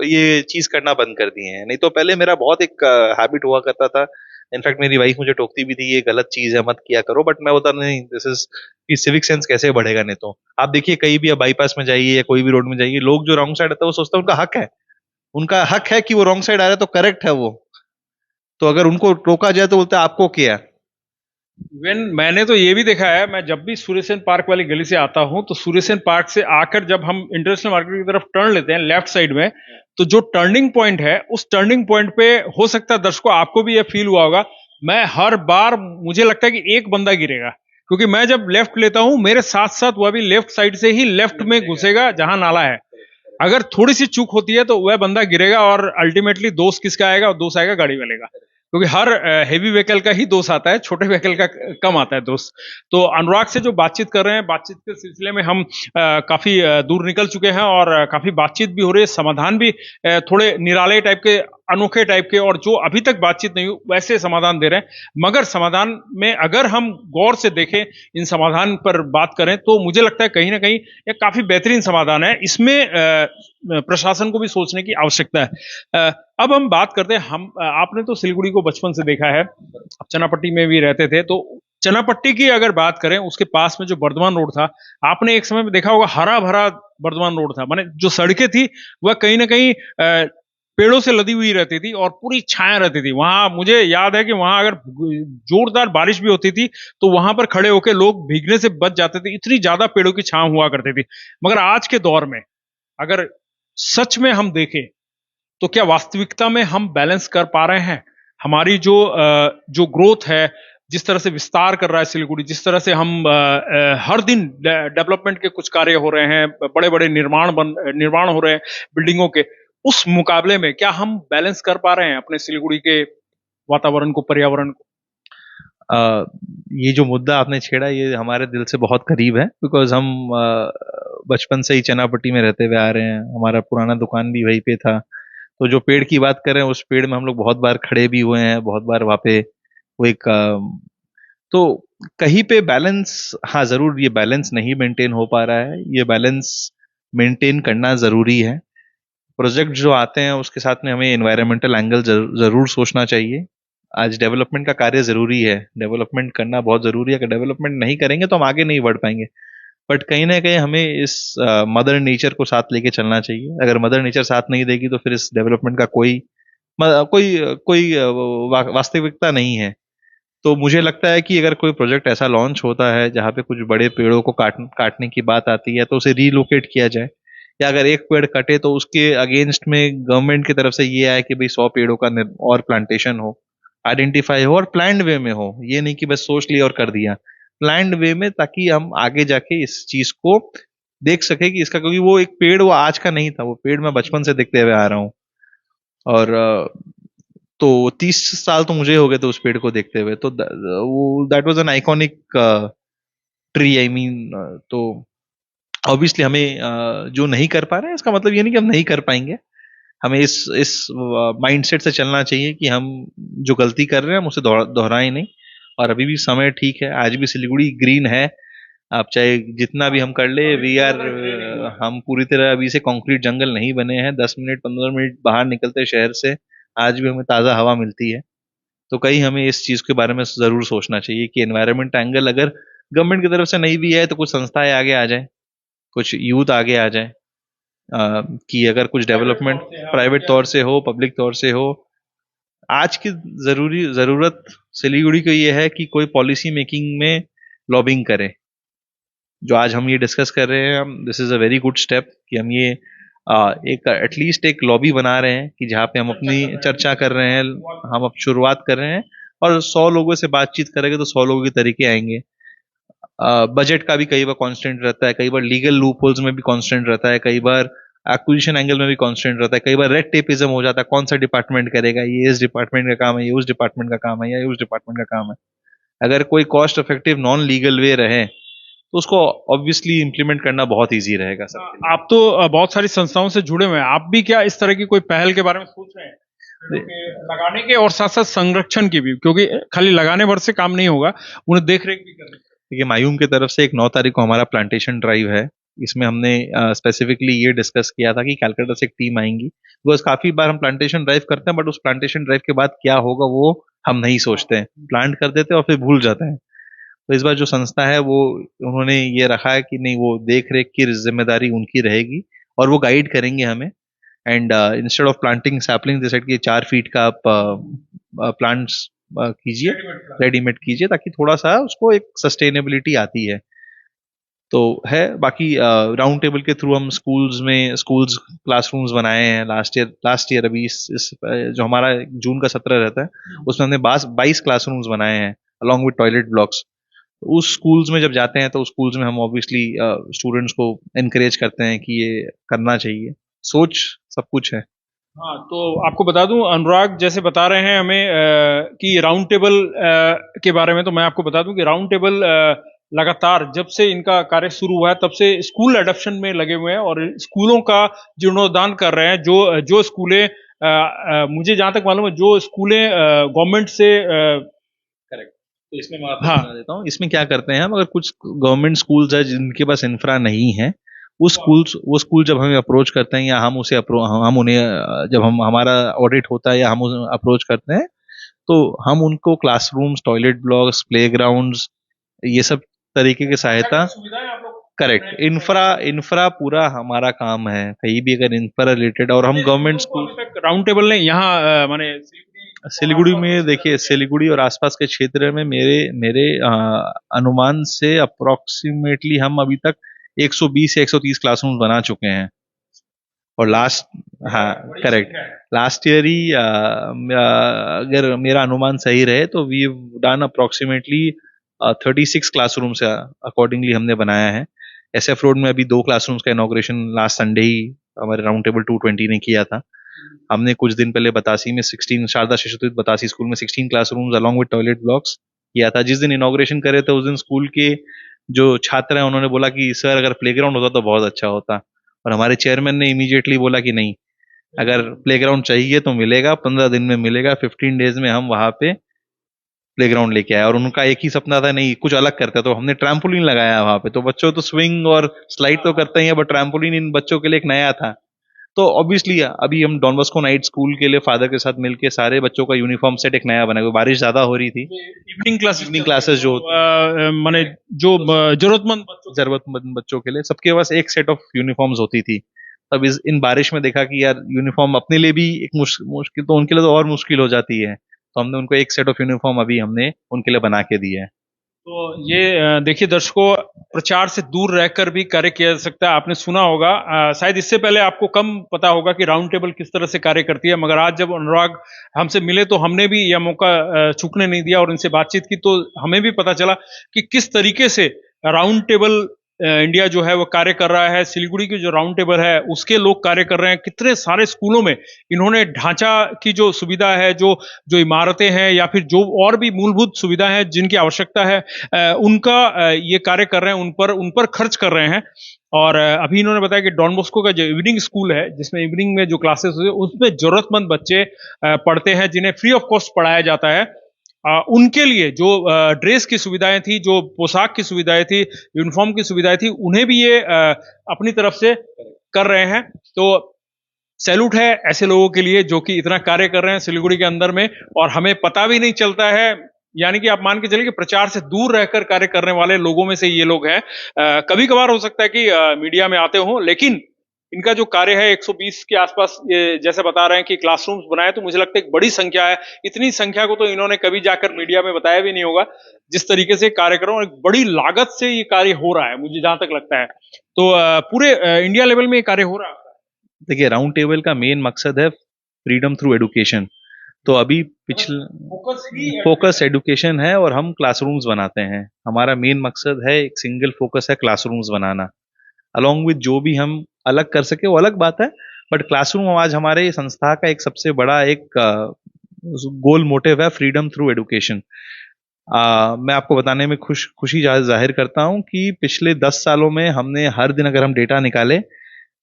ये चीज करना बंद कर दिए हैं। नहीं तो पहले मेरा बहुत एक हैबिट हुआ करता था। इनफैक्ट मेरी वाइफ मुझे टोकती भी थी, ये गलत चीज है, मत किया करो, बट मैं बता नहीं, दिस इज कि सिविक सेंस कैसे बढ़ेगा। नहीं तो आप देखिए कहीं भी, आप बाईपास में जाइए या कोई भी रोड में जाइए, लोग जो रॉन्ग साइड आता है वो सोचता है उनका हक है, उनका हक है कि वो रॉन्ग साइड आ रहा है तो करेक्ट है वो। तो अगर उनको टोका जाए तो बोलते हैं आपको क्या। मैंने तो ये भी देखा है, मैं जब भी सूर्यसेन पार्क वाली गली से आता हूं तो सूर्यसेन पार्क से आकर जब हम इंटरनेशनल मार्केट की तरफ टर्न लेते हैं लेफ्ट साइड में, तो जो टर्निंग पॉइंट है उस टर्निंग पॉइंट पे हो सकता है दर्शकों आपको भी ये फील हुआ होगा, मैं हर बार मुझे लगता है कि एक बंदा गिरेगा। क्योंकि मैं जब लेफ्ट लेता हूं मेरे साथ साथ वह भी लेफ्ट साइड से ही लेफ्ट में घुसेगा जहां नाला है। अगर थोड़ी सी चूक होती है तो वह बंदा गिरेगा और अल्टीमेटली दोष किसका आएगा? दोष आएगा गाड़ी वाले का। क्योंकि हर हेवी व्हीकल का ही दोष आता है, छोटे व्हीकल का कम आता है दोष। तो अनुराग से जो बातचीत कर रहे हैं, बातचीत के सिलसिले में हम काफी दूर निकल चुके हैं और काफी बातचीत भी हो रही है, समाधान भी थोड़े निराले टाइप के, अनोखे टाइप के, और जो अभी तक बातचीत नहीं हुई वैसे समाधान दे रहे हैं। मगर समाधान में अगर हम गौर से देखें, इन समाधान पर बात करें, तो मुझे लगता है कहीं ना कहीं यह काफी बेहतरीन समाधान है। इसमें प्रशासन को भी सोचने की आवश्यकता है। अब हम बात करते हैं, आपने तो सिलीगुड़ी को बचपन से देखा है, आप चनापट्टी में भी रहते थे, तो चनापट्टी की अगर बात करें, उसके पास में जो बर्धमान रोड था, आपने एक समय में देखा होगा हरा भरा बर्धमान रोड था। माने जो सड़कें थी वह कहीं ना कहीं पेड़ों से लदी हुई रहती थी और पूरी छाया रहती थी। वहां मुझे याद है कि वहां अगर जोरदार बारिश भी होती थी तो वहां पर खड़े होकर लोग भीगने से बच जाते थे, इतनी ज्यादा पेड़ों की छांव हुआ करती थी। मगर आज के दौर में अगर सच में हम देखें तो क्या वास्तविकता में हम बैलेंस कर पा रहे हैं? हमारी जो ग्रोथ है, जिस तरह से विस्तार कर रहा है सिलीगुड़ी, जिस तरह से हम हर दिन डेवलपमेंट के कुछ कार्य हो रहे हैं, बड़े बड़े निर्माण हो रहे हैं बिल्डिंगों के, उस मुकाबले में क्या हम बैलेंस कर पा रहे हैं अपने सिलीगुड़ी के वातावरण को, पर्यावरण को? ये जो मुद्दा आपने छेड़ा ये हमारे दिल से बहुत करीब है, बिकॉज हम बचपन से ही चनापट्टी में रहते हुए आ रहे हैं, हमारा पुराना दुकान भी वहीं पे था। तो जो पेड़ की बात करें, उस पेड़ में हम लोग बहुत बार खड़े भी हुए हैं, बहुत बार वहाँ पे वो एक तो कहीं पे बैलेंस, हाँ जरूर ये बैलेंस नहीं मेंटेन हो पा रहा है, ये बैलेंस मेंटेन करना जरूरी है। प्रोजेक्ट जो आते हैं उसके साथ में हमें एनवायरमेंटल एंगल जरूर सोचना चाहिए। आज डेवलपमेंट का कार्य जरूरी है, डेवलपमेंट करना बहुत जरूरी है। अगर डेवलपमेंट नहीं करेंगे तो हम आगे नहीं बढ़ पाएंगे। बट कहीं ना कहीं हमें इस मदर नेचर को साथ लेके चलना चाहिए। अगर मदर नेचर साथ नहीं देगी तो फिर इस डेवलपमेंट का कोई वास्तविकता नहीं है। तो मुझे लगता है कि अगर कोई प्रोजेक्ट ऐसा लॉन्च होता है जहाँ पे कुछ बड़े पेड़ों को काटने की बात आती है तो उसे रीलोकेट किया जाए, या अगर एक पेड़ कटे तो उसके अगेंस्ट में गवर्नमेंट की तरफ से ये आए कि भाई 100 पेड़ों का और प्लांटेशन हो, आइडेंटिफाई हो और प्लान्ड वे में हो। ये नहीं कि बस सोच लिया और कर दिया, प्लान्ड वे में, ताकि हम आगे जाके इस चीज को देख सके कि इसका, क्योंकि वो एक पेड़ वो आज का नहीं था, वो पेड़ मैं बचपन से देखते हुए आ रहा हूँ। और तो 30 साल तो मुझे हो गए थे उस पेड़ को देखते हुए। तो वो that was an iconic tree, I mean. तो ऑब्वियसली हमें जो नहीं कर पा रहे हैं इसका मतलब ये नहीं कि हम नहीं कर पाएंगे। हमें इस माइंडसेट से चलना चाहिए कि हम जो गलती कर रहे हैं हम उसे दोहराएं नहीं। और अभी भी समय ठीक है, आज भी सिलीगुड़ी ग्रीन है। आप चाहे जितना भी हम कर ले, वी आर, हम पूरी तरह अभी से कंक्रीट जंगल नहीं बने हैं। 10 मिनट 15 मिनट बाहर निकलते शहर से आज भी हमें ताज़ा हवा मिलती है। तो कहीं हमें इस चीज़ के बारे में ज़रूर सोचना चाहिए कि एनवायरनमेंट एंगल अगर गवर्नमेंट की तरफ से नहीं भी है तो कुछ संस्थाएं आगे आ जाए, कुछ यूथ आगे आ जाए, कि अगर कुछ डेवलपमेंट प्राइवेट तौर से हो, पब्लिक तौर से हो। आज की ज़रूरत सिलीगुड़ी को ये है कि कोई पॉलिसी मेकिंग में लॉबिंग करे। जो आज हम ये डिस्कस कर रहे हैं, हम this is a very good step कि हम ये एक एटलीस्ट एक लॉबी बना रहे हैं कि जहाँ पे हम अपनी चर्चा कर रहे हैं, हम अब शुरुआत कर रहे हैं। और 100 लोगों से बातचीत करेंगे तो 100 लोगों के तरीके आएंगे। बजट का भी कई बार कांस्टेंट रहता है, कई बार लीगल लूप होल्स में भी कांस्टेंट रहता है, कई बार एक्विजिशन एंगल में भी कांस्टेंट रहता है, कई बार रेड टेपिज्म हो जाता है, कौन सा डिपार्टमेंट करेगा, ये इस डिपार्टमेंट का काम है, ये उस डिपार्टमेंट का काम है, या ये उस डिपार्टमेंट का काम है। अगर कोई cost effective non legal way रहे तो उसको ऑब्वियसली इम्प्लीमेंट करना बहुत ईजी रहेगा सबके आप तो बहुत सारी संस्थाओं से जुड़े हुए हैं, आप भी क्या इस तरह की कोई पहल के बारे में सोच रहे हैं लिए। लगाने के, और साथ साथ संरक्षण की भी, क्योंकि खाली लगाने भर से काम नहीं होगा, उन्हें देख रेख भी करनी। देखिए, मायूम की तरफ से एक 9 तारीख को हमारा प्लांटेशन ड्राइव है। इसमें हमने स्पेसिफिकली ये डिस्कस किया था कि कैलकाटा से एक टीम आएंगी, बिकॉज काफी बार हम प्लांटेशन ड्राइव करते हैं बट उस प्लांटेशन ड्राइव के बाद क्या होगा वो हम नहीं सोचते हैं, प्लांट कर देते हैं और फिर भूल जाते हैं। तो इस बार जो संस्था है वो उन्होंने ये रखा है कि नहीं, वो देख रेख की जिम्मेदारी उनकी रहेगी और वो गाइड करेंगे हमें। And instead of planting sapling they said कि 4 फीट का आप प्लांट्स कीजिए, रेडीमेड कीजिए, ताकि थोड़ा सा उसको एक सस्टेनेबिलिटी आती है। तो है बाकी राउंड टेबल के थ्रू हम स्कूल्स क्लासरूम्स बनाए हैं लास्ट ईयर। अभी जो हमारा जून का सत्र रहता है उसमें हमने 22 क्लासरूम्स बनाए हैं अलॉन्ग विद टॉयलेट ब्लॉक्स। उस स्कूल्स में जब जाते हैं तो उस स्कूल्स में हम ऑब्वियसली स्टूडेंट्स को इनकरेज करते हैं कि ये करना चाहिए। सोच सब कुछ है। हाँ, तो आपको बता दूं, अनुराग जैसे बता रहे हैं हमें कि राउंड टेबल के बारे में, तो मैं आपको बता दूं कि राउंड टेबल लगातार जब से इनका कार्य शुरू हुआ है तब से स्कूल एडॉप्शन में लगे हुए हैं और स्कूलों का जीर्णोद्धार कर रहे हैं। जो जो स्कूलें मुझे जहां तक मालूम है, जो स्कूलें गवर्नमेंट से करेक्ट। तो इसमें मैं आपको बता देता हूँ इसमें क्या करते हैं हम। अगर कुछ गवर्नमेंट स्कूल्स है जिनके पास इंफ्रा नहीं है, वो स्कूल जब हमें अप्रोच करते हैं या हम उन्हें जब हमारा ऑडिट होता है या हम अप्रोच करते हैं तो हम उनको क्लासरूम्स, टॉयलेट ब्लॉक्स, प्लेग्राउंड्स, ये सब तरीके की सहायता। करेक्ट। इंफ्रा पूरा हमारा काम है, कहीं भी अगर इंफ्रा रिलेटेड। और हम गवर्नमेंट स्कूल राउंड टेबल ने यहाँ माने सिलीगुड़ी में, देखिए सिलीगुड़ी और आसपास के क्षेत्र में मेरे मेरे अनुमान से अप्रोक्सीमेटली हम अभी तक 120 से 130 क्लासरूम बना चुके हैं। और हाँ करेक्ट, लास्ट ईयर ही अगर मेरा अनुमान सही रहे तो वी डन अप्रोक्सीमेटली 36 क्लासरूम से अकॉर्डिंगली हमने बनाया है। SF रोड में अभी 2 क्लासरूम्स का इनॉग्रेशन लास्ट संडे ही हमारे राउंड टेबल 220 ने किया था। हमने कुछ दिन पहले बतासी में 16 शारदा शिशुविद्यालय बतासी स्कूल में 16 classrooms along with toilet blocks किया था। जिस दिन इनॉग्रेशन करे थे उस दिन स्कूल के जो छात्र हैं उन्होंने बोला कि सर अगर प्लेग्राउंड होता तो बहुत अच्छा होता। और हमारे चेयरमैन ने इमीडिएटली बोला कि नहीं, अगर प्लेग्राउंड चाहिए तो मिलेगा, 15 दिन में मिलेगा। 15 डेज में हम वहां पे प्लेग्राउंड लेके आए। और उनका एक ही सपना था, नहीं कुछ अलग करते, तो हमने ट्रैम्पोलिन लगाया वहां पे। तो बच्चों तो स्विंग और स्लाइड तो करते ही है, बट ट्रैम्पोलिन इन बच्चों के लिए एक नया था। तो ऑब्वियसली अभी हम डॉन बॉस्को नाइट स्कूल के लिए फादर के साथ मिलके सारे बच्चों का यूनिफॉर्म सेट एक नया बना। बारिश ज्यादा हो रही थी, इवनिंग क्लासेस जो माने जो जरूरतमंद बच्चों के लिए सबके पास एक सेट ऑफ यूनिफॉर्म्स होती थी। तब इन बारिश में देखा कि यार यूनिफॉर्म अपने लिए भी एक मुश्किल, तो उनके लिए तो और मुश्किल हो जाती है। तो हमने उनको एक सेट ऑफ यूनिफॉर्म अभी हमने उनके लिए बना के दिया है। तो ये देखिए दर्शकों, प्रचार से दूर रहकर भी कार्य किया जा सकता है। आपने सुना होगा, शायद इससे पहले आपको कम पता होगा कि राउंड टेबल किस तरह से कार्य करती है, मगर आज जब अनुराग हमसे मिले तो हमने भी यह मौका चूकने नहीं दिया और इनसे बातचीत की, तो हमें भी पता चला कि किस तरीके से राउंड टेबल इंडिया जो है वो कार्य कर रहा है। सिलीगुड़ी की जो राउंड टेबल है उसके लोग कार्य कर रहे हैं। कितने सारे स्कूलों में इन्होंने ढांचा की जो सुविधा है, जो जो इमारतें हैं या फिर जो और भी मूलभूत सुविधा है जिनकी आवश्यकता है, उनका ये कार्य कर रहे हैं, उन पर खर्च कर रहे हैं। और अभी इन्होंने बताया कि डॉन बॉस्को का जो इवनिंग स्कूल है, जिसमें इवनिंग में जो क्लासेस होती है, उसमें जरूरतमंद बच्चे पढ़ते हैं जिन्हें फ्री ऑफ कॉस्ट पढ़ाया जाता है। उनके लिए जो ड्रेस की सुविधाएं थी, जो पोशाक की सुविधाएं थी, यूनिफॉर्म की सुविधाएं थी, उन्हें भी ये अपनी तरफ से कर रहे हैं। तो सैल्यूट है ऐसे लोगों के लिए जो कि इतना कार्य कर रहे हैं सिलीगुड़ी के अंदर में, और हमें पता भी नहीं चलता है। यानी कि आप मान के चलिए कि प्रचार से दूर रहकर कार्य करने वाले लोगों में से ये लोग हैं। कभी कभार हो सकता है कि मीडिया में आते हो, लेकिन इनका जो कार्य है 120 के आसपास, ये जैसे बता रहे हैं कि क्लासरूम्स बनाए, तो मुझे लगता है एक बड़ी संख्या है। इतनी संख्या को तो इन्होंने कभी जाकर मीडिया में बताया भी नहीं होगा, जिस तरीके से कार्यक्रम, एक बड़ी लागत से ये कार्य हो रहा है, मुझे जहां तक लगता है। तो पूरे इंडिया लेवल में ये कार्य हो रहा है। देखिए, राउंड टेबल का मेन मकसद है फ्रीडम थ्रू एडुकेशन। तो अभी पिछले फोकस एडुकेशन है और हम क्लासरूम्स बनाते हैं। हमारा मेन मकसद है, एक सिंगल फोकस है क्लासरूम्स बनाना। अलॉन्ग विद जो भी हम अलग कर सके वो अलग बात है, बट क्लासरूम आज हमारे संस्था का एक सबसे बड़ा एक गोल मोटिव है, फ्रीडम थ्रू एडुकेशन। मैं आपको बताने में खुशी जाहिर करता हूं कि पिछले 10 सालों में हमने हर दिन अगर हम डेटा निकाले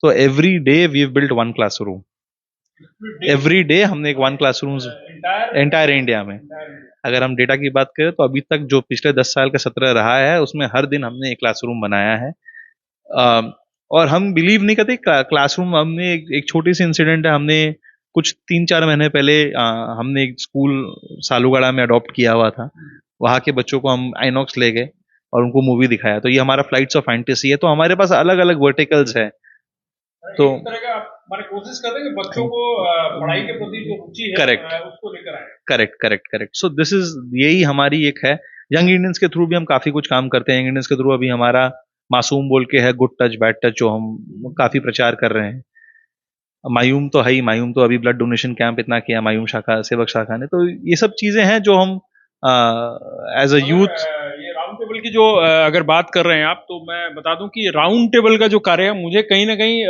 तो every day we have built one classroom. Every day हमने एक वन क्लासरूम एंटायर इंडिया में। अगर हम डेटा की बात करें तो अभी तक जो पिछले 10 साल का सत्र रहा है उसमें हर दिन हमने एक क्लासरूम बनाया है। और हम बिलीव नहीं करते, क्लासरूम हमने एक छोटी सी इंसिडेंट है। हमने कुछ 3-4 महीने पहले हमने एक स्कूल सालूगढ़ा में अडॉप्ट किया हुआ था। वहाँ के बच्चों को हम आइनॉक्स ले गए और उनको मूवी दिखाया। तो ये हमारा फ्लाइट्स ऑफ फैंटेसी है। तो हमारे पास अलग अलग वर्टिकल्स है। तो हमारी कोशिश कर रहे हैं कि बच्चों को पढ़ाई के प्रति जो रुचि है करेक्ट उसको लेकर आए। Correct correct correct. So this is, यही हमारी एक है। यंग इंडियंस के थ्रू भी हम काफी कुछ काम करते हैं। यंग इंडियंस के थ्रू अभी हमारा मासूम बोल के है, गुड टच बैड टच, जो हम काफी प्रचार कर रहे हैं। मायूम तो है ही, मायूम तो अभी ब्लड डोनेशन कैंप इतना किया मायूम शाखा, सेवक शाखा ने। तो ये सब चीजें हैं जो हम एज अ यूथ। ये राउंड टेबल की जो अगर बात कर रहे हैं आप, तो मैं बता दूं कि राउंड टेबल का जो कार्य है, मुझे कहीं ना कहीं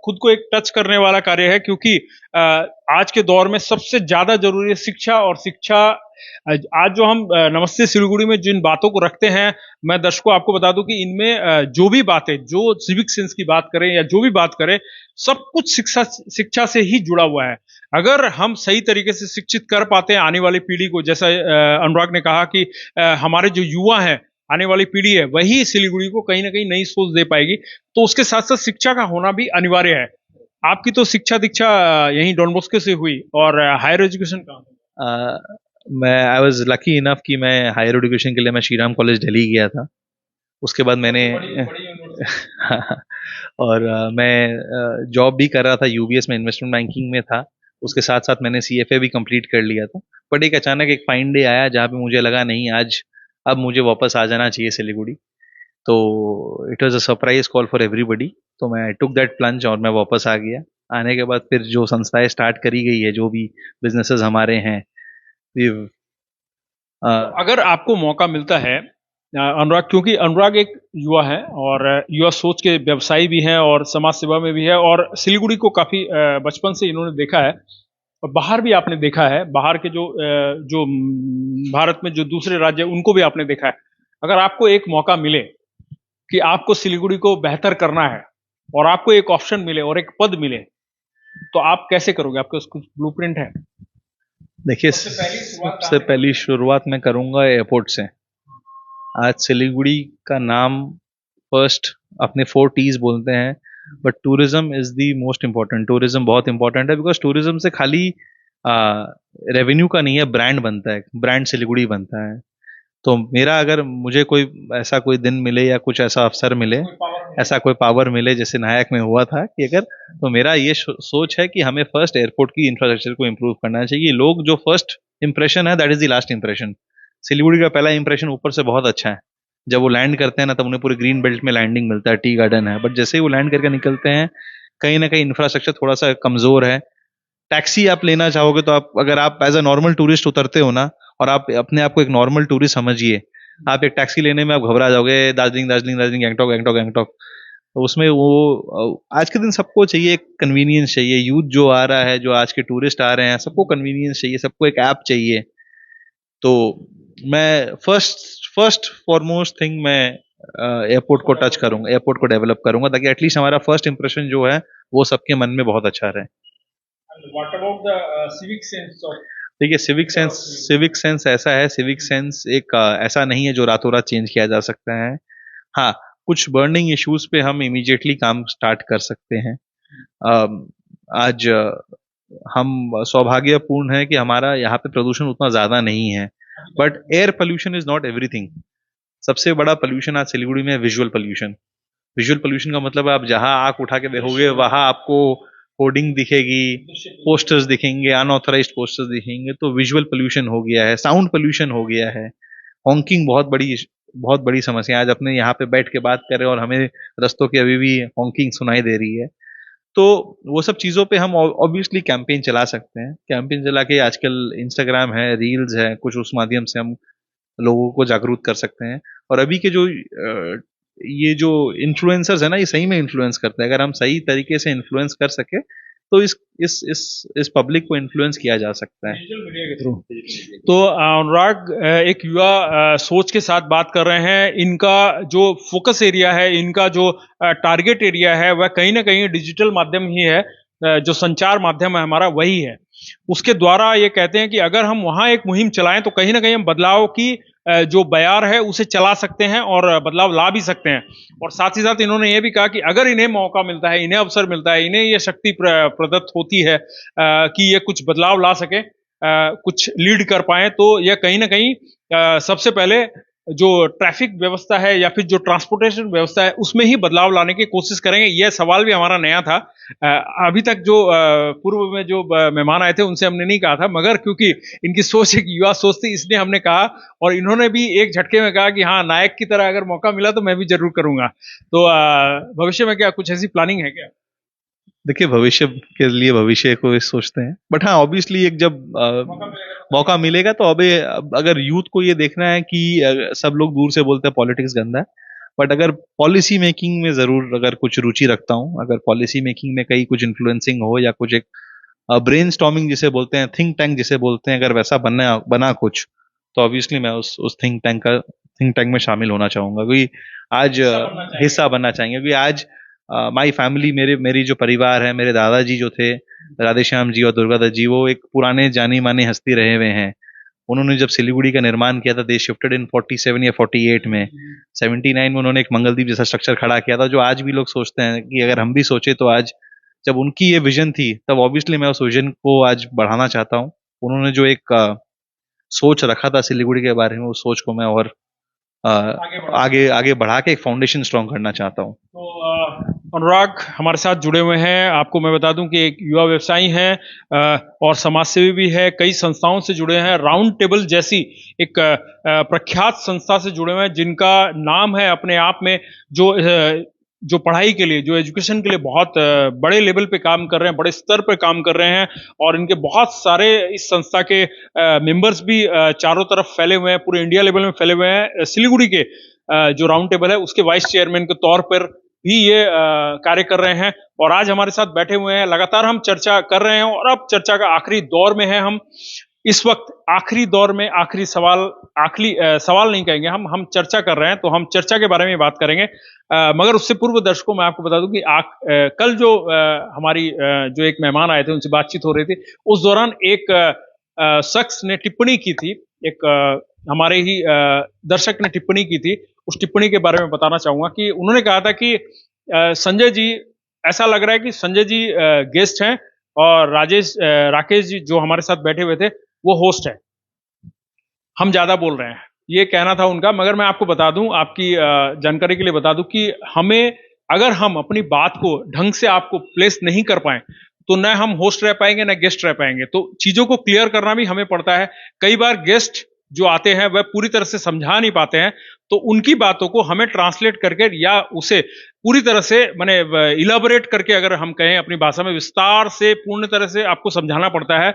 खुद को एक टच करने वाला कार्य है, क्योंकि आज के दौर में सबसे ज्यादा जरूरी है शिक्षा। और शिक्षा आज जो हम नमस्ते सिलीगुड़ी में जिन बातों को रखते हैं, मैं दर्शकों आपको बता दूं कि इनमें जो भी बातें, जो सिविक सेंस की बात करें या जो भी बात करें, सब कुछ शिक्षा से ही जुड़ा हुआ है। अगर हम सही तरीके से शिक्षित कर पाते हैं आने वाली पीढ़ी को, जैसा अनुराग ने कहा कि हमारे जो युवा हैं, आने वाली पीढ़ी है, वही सिलीगुड़ी को कहीं ना कहीं नई सोच दे पाएगी। तो उसके साथ साथ शिक्षा का होना भी अनिवार्य है। आपकी तो शिक्षा दीक्षा यहीं डॉन बॉस्को से हुई, और हायर एजुकेशन कहाँ? मैं आई वॉज लकी इनफ कि मैं हायर एजुकेशन के लिए मैं श्रीराम कॉलेज दिल्ली गया था। उसके बाद मैंने और मैं जॉब भी कर रहा था, यूबीएस में इन्वेस्टमेंट बैंकिंग में था। उसके साथ साथ मैंने सीएफए भी कंप्लीट कर लिया था। बट एक अचानक एक फाइन डे आया जहाँ पे मुझे लगा नहीं, आज अब मुझे वापस आ जाना चाहिए सिलीगुड़ी। तो it was a surprise call for everybody. तो मैं टुक दैट प्लंज और मैं वापस आ गया। आने के बाद फिर जो संस्थाएं स्टार्ट करी गई है, जो भी बिजनेसेस हमारे हैं, अगर आपको मौका मिलता है अनुराग, क्योंकि अनुराग एक युवा है और युवा सोच के व्यवसायी भी हैं और समाज सेवा में भी है, और सिलीगुड़ी को काफी बचपन से इन्होंने देखा है, और बाहर भी आपने देखा है, बाहर के जो भारत में जो दूसरे राज्य उनको भी आपने देखा है। अगर आपको एक मौका मिले कि आपको सिलीगुड़ी को बेहतर करना है और आपको एक ऑप्शन मिले और एक पद मिले, तो आप कैसे करोगे? आपके पास कुछ ब्लूप्रिंट है? देखिए, सबसे पहली शुरुआत मैं करूंगा एयरपोर्ट से। आज सिलीगुड़ी का नाम फर्स्ट अपने 4 T's बोलते हैं, but tourism is the most important. Tourism बहुत इंपॉर्टेंट है, बिकॉज टूरिज्म से खाली रेवेन्यू का नहीं है, ब्रांड बनता है, ब्रांड सिलीगुड़ी बनता है। तो मेरा, अगर मुझे कोई ऐसा कोई दिन मिले या कुछ ऐसा अवसर मिले, ऐसा कोई पावर मिले जैसे नायक में हुआ था, कि अगर, तो मेरा ये सोच है कि हमें फर्स्ट एयरपोर्ट की इंफ्रास्ट्रक्चर को इम्प्रूव करना चाहिए। लोग जो फर्स्ट इंप्रेशन है, that is the last impression. Siliguri का पहला इंप्रेशन ऊपर से बहुत अच्छा है। जब वो लैंड करते हैं ना, तब उन्हें पूरे ग्रीन बेल्ट में लैंडिंग मिलता है, टी गार्डन है। बट जैसे ही वो लैंड करके निकलते हैं, कहीं ना कहीं इंफ्रास्ट्रक्चर थोड़ा सा कमजोर है। टैक्सी आप लेना चाहोगे तो आप, अगर आप एज अ नॉर्मल टूरिस्ट उतरते हो ना, और आप अपने आप को एक नॉर्मल टूरिस्ट समझिए, आप एक टैक्सी लेने में आप घबरा जाओगे, दार्जिलिंग दार्जिलिंग दार्जिलिंग, गैंगटॉक गैंगटॉक गैंगटॉक। तो उसमें वो आज के दिन सबको चाहिए, कन्वीनियंस चाहिए। यूथ जो आ रहा है, जो आज के टूरिस्ट आ रहे हैं, सबको कन्वीनियंस चाहिए, सबको एक ऐप चाहिए। तो मैं फर्स्ट फॉरमोस्ट थिंग मैं एयरपोर्ट को टच करूंगा, एयरपोर्ट को डेवलप करूंगा, ताकि एटलीस्ट हमारा फर्स्ट इंप्रेशन जो है वो सबके मन में बहुत अच्छा रहे। What about the civic sense of? देखिए, सिविक सेंस ऐसा है, सिविक सेंस एक ऐसा नहीं है जो रातों रात चेंज किया जा सकता है। हाँ, कुछ बर्निंग इश्यूज पे हम इमीडिएटली काम स्टार्ट कर सकते हैं। आज हम सौभाग्यपूर्ण है कि हमारा यहाँ पे प्रदूषण उतना ज्यादा नहीं है, but air pollution is not everything. सबसे बड़ा पोल्यूशन आज सिलीगुड़ी में है विजुअल पोल्यूशन। विजुअल पोल्यूशन का मतलब आप जहां आंख उठा के देखोगे वहां आपको होर्डिंग दिखेगी, पोस्टर्स दिखेंगे, अनऑथराइज्ड पोस्टर्स दिखेंगे, तो विजुअल पोल्यूशन हो गया है। साउंड पोल्यूशन हो गया है। हॉन्किंग बहुत बड़ी समस्या है। आज अपने यहाँ पे बैठ के बात कर रहे हैं और हमें रस्तों की अभी भी हॉन्किंग सुनाई दे रही है। तो वो सब चीजों पे हम ऑब्वियसली कैंपेन चला सकते हैं। कैंपेन चला के आजकल इंस्टाग्राम है, रील्स है, कुछ उस माध्यम से हम लोगों को जागरूक कर सकते हैं। और अभी के जो ये जो इन्फ्लुएंसर्स है ना, ये सही में इन्फ्लुएंस करते हैं। अगर हम सही तरीके से इन्फ्लुएंस कर सके तो इस पब्लिक को इन्फ्लुएंस किया जा सकता है डिजिटल मीडिया के थ्रू। तो अनुराग एक युवा सोच के साथ बात कर रहे हैं। इनका जो फोकस एरिया है, इनका जो टारगेट एरिया है, वह कहीं ना कहीं डिजिटल माध्यम ही है। जो संचार माध्यम है हमारा वही है। उसके द्वारा ये कहते हैं कि अगर हम वहां एक मुहिम चलाएं तो कहीं ना कहीं हम बदलाव की जो बयार है उसे चला सकते हैं और बदलाव ला भी सकते हैं। और साथ ही साथ इन्होंने ये भी कहा कि अगर इन्हें मौका मिलता है, इन्हें अवसर मिलता है, इन्हें ये शक्ति प्रदत्त होती है कि ये कुछ बदलाव ला सके, कुछ लीड कर पाए, तो यह कहीं ना कहीं सबसे पहले जो ट्रैफिक व्यवस्था है या फिर जो ट्रांसपोर्टेशन व्यवस्था है उसमें ही बदलाव लाने की कोशिश करेंगे। यह सवाल भी हमारा नया था। अभी तक जो पूर्व में जो मेहमान आए थे उनसे हमने नहीं कहा था, मगर क्योंकि इनकी सोच एक युवा सोच थी इसलिए हमने कहा, और इन्होंने भी एक झटके में कहा कि हाँ, नायक की तरह अगर मौका मिला तो मैं भी जरूर करूंगा। तो भविष्य में क्या कुछ ऐसी प्लानिंग है क्या? देखिए, भविष्य के लिए भविष्य को सोचते हैं, बट हाँ ऑब्वियसली एक जब मौका मिलेगा तो अभी अगर यूथ को ये देखना है कि सब लोग दूर से बोलते हैं पॉलिटिक्स गंदा है, बट अगर पॉलिसी मेकिंग में जरूर अगर कुछ रुचि रखता हूँ, अगर पॉलिसी मेकिंग में कहीं कुछ इन्फ्लुएंसिंग हो या कुछ एक ब्रेन स्टॉर्मिंग जिसे बोलते हैं, थिंक टैंक जिसे बोलते हैं, अगर वैसा बना कुछ, तो ऑब्वियसली मैं उस थिंक टैंक में शामिल होना चाहूंगा। क्योंकि आज हिस्सा बनना चाहेंगे, क्योंकि आज माई फैमिली, मेरी जो परिवार है, मेरे दादाजी जो थे, राधेश्याम जी और दुर्गा दत्त जी, वो एक पुराने जानी मानी हस्ती रहे हुए हैं। उन्होंने जब सिलीगुड़ी का निर्माण किया था, दे शिफ्टेड इन 47 या 48 में, 79 में उन्होंने एक मंगलदीप जैसा स्ट्रक्चर खड़ा किया था, जो आज भी लोग सोचते हैं कि अगर हम भी सोचे तो आज, जब उनकी ये विजन थी तब ऑब्वियसली मैं उस विजन को आज बढ़ाना चाहता हूँ। उन्होंने जो एक सोच रखा था सिलीगुड़ी के बारे में, उस सोच को मैं और आगे बढ़ा के एक फाउंडेशन स्ट्रॉन्ग करना चाहता हूँ। तो अनुराग हमारे साथ जुड़े हुए हैं। आपको मैं बता दूं कि एक युवा व्यवसायी हैं और समाजसेवी भी है। कई संस्थाओं से जुड़े हैं। राउंड टेबल जैसी एक प्रख्यात संस्था से जुड़े हुए हैं, जिनका नाम है अपने आप में, जो पढ़ाई के लिए, जो एजुकेशन के लिए बहुत बड़े लेवल पे काम कर रहे हैं, बड़े स्तर पे काम कर रहे हैं। और इनके बहुत सारे इस संस्था के मेंबर्स भी चारों तरफ फैले हुए हैं, पूरे इंडिया लेवल में फैले हुए हैं। सिलीगुड़ी के जो राउंड टेबल है उसके वाइस चेयरमैन के तौर पर भी ये कार्य कर रहे हैं और आज हमारे साथ बैठे हुए हैं। लगातार हम चर्चा कर रहे हैं और अब चर्चा का आखिरी दौर में है हम। इस वक्त आखिरी दौर में आखिरी सवाल नहीं कहेंगे, हम चर्चा कर रहे हैं, तो हम चर्चा के बारे में बात करेंगे। मगर उससे पूर्व दर्शकों मैं आपको बता दूं कि कल जो हमारी जो एक मेहमान आए थे उनसे बातचीत हो रही थी, उस दौरान एक शख्स ने टिप्पणी की थी, एक हमारे ही दर्शक ने टिप्पणी की थी। उस टिप्पणी के बारे में बताना चाहूंगा कि उन्होंने कहा था कि संजय जी, ऐसा लग रहा है कि संजय जी गेस्ट हैं और राकेश जी जो हमारे साथ बैठे हुए थे वो होस्ट है, हम ज्यादा बोल रहे हैं, ये कहना था उनका। मगर मैं आपको बता दूं, आपकी जानकारी के लिए बता दूं कि अगर हम अपनी बात को ढंग से आपको प्लेस नहीं कर पाए तो न हम होस्ट रह पाएंगे न गेस्ट रह पाएंगे। तो चीजों को क्लियर करना भी हमें पड़ता है। कई बार गेस्ट जो आते हैं वह पूरी तरह से समझा नहीं पाते हैं, तो उनकी बातों को हमें ट्रांसलेट करके या उसे पूरी तरह से माने इलाबोरेट करके, अगर हम कहें अपनी भाषा में, विस्तार से पूर्ण तरह से आपको समझाना पड़ता है।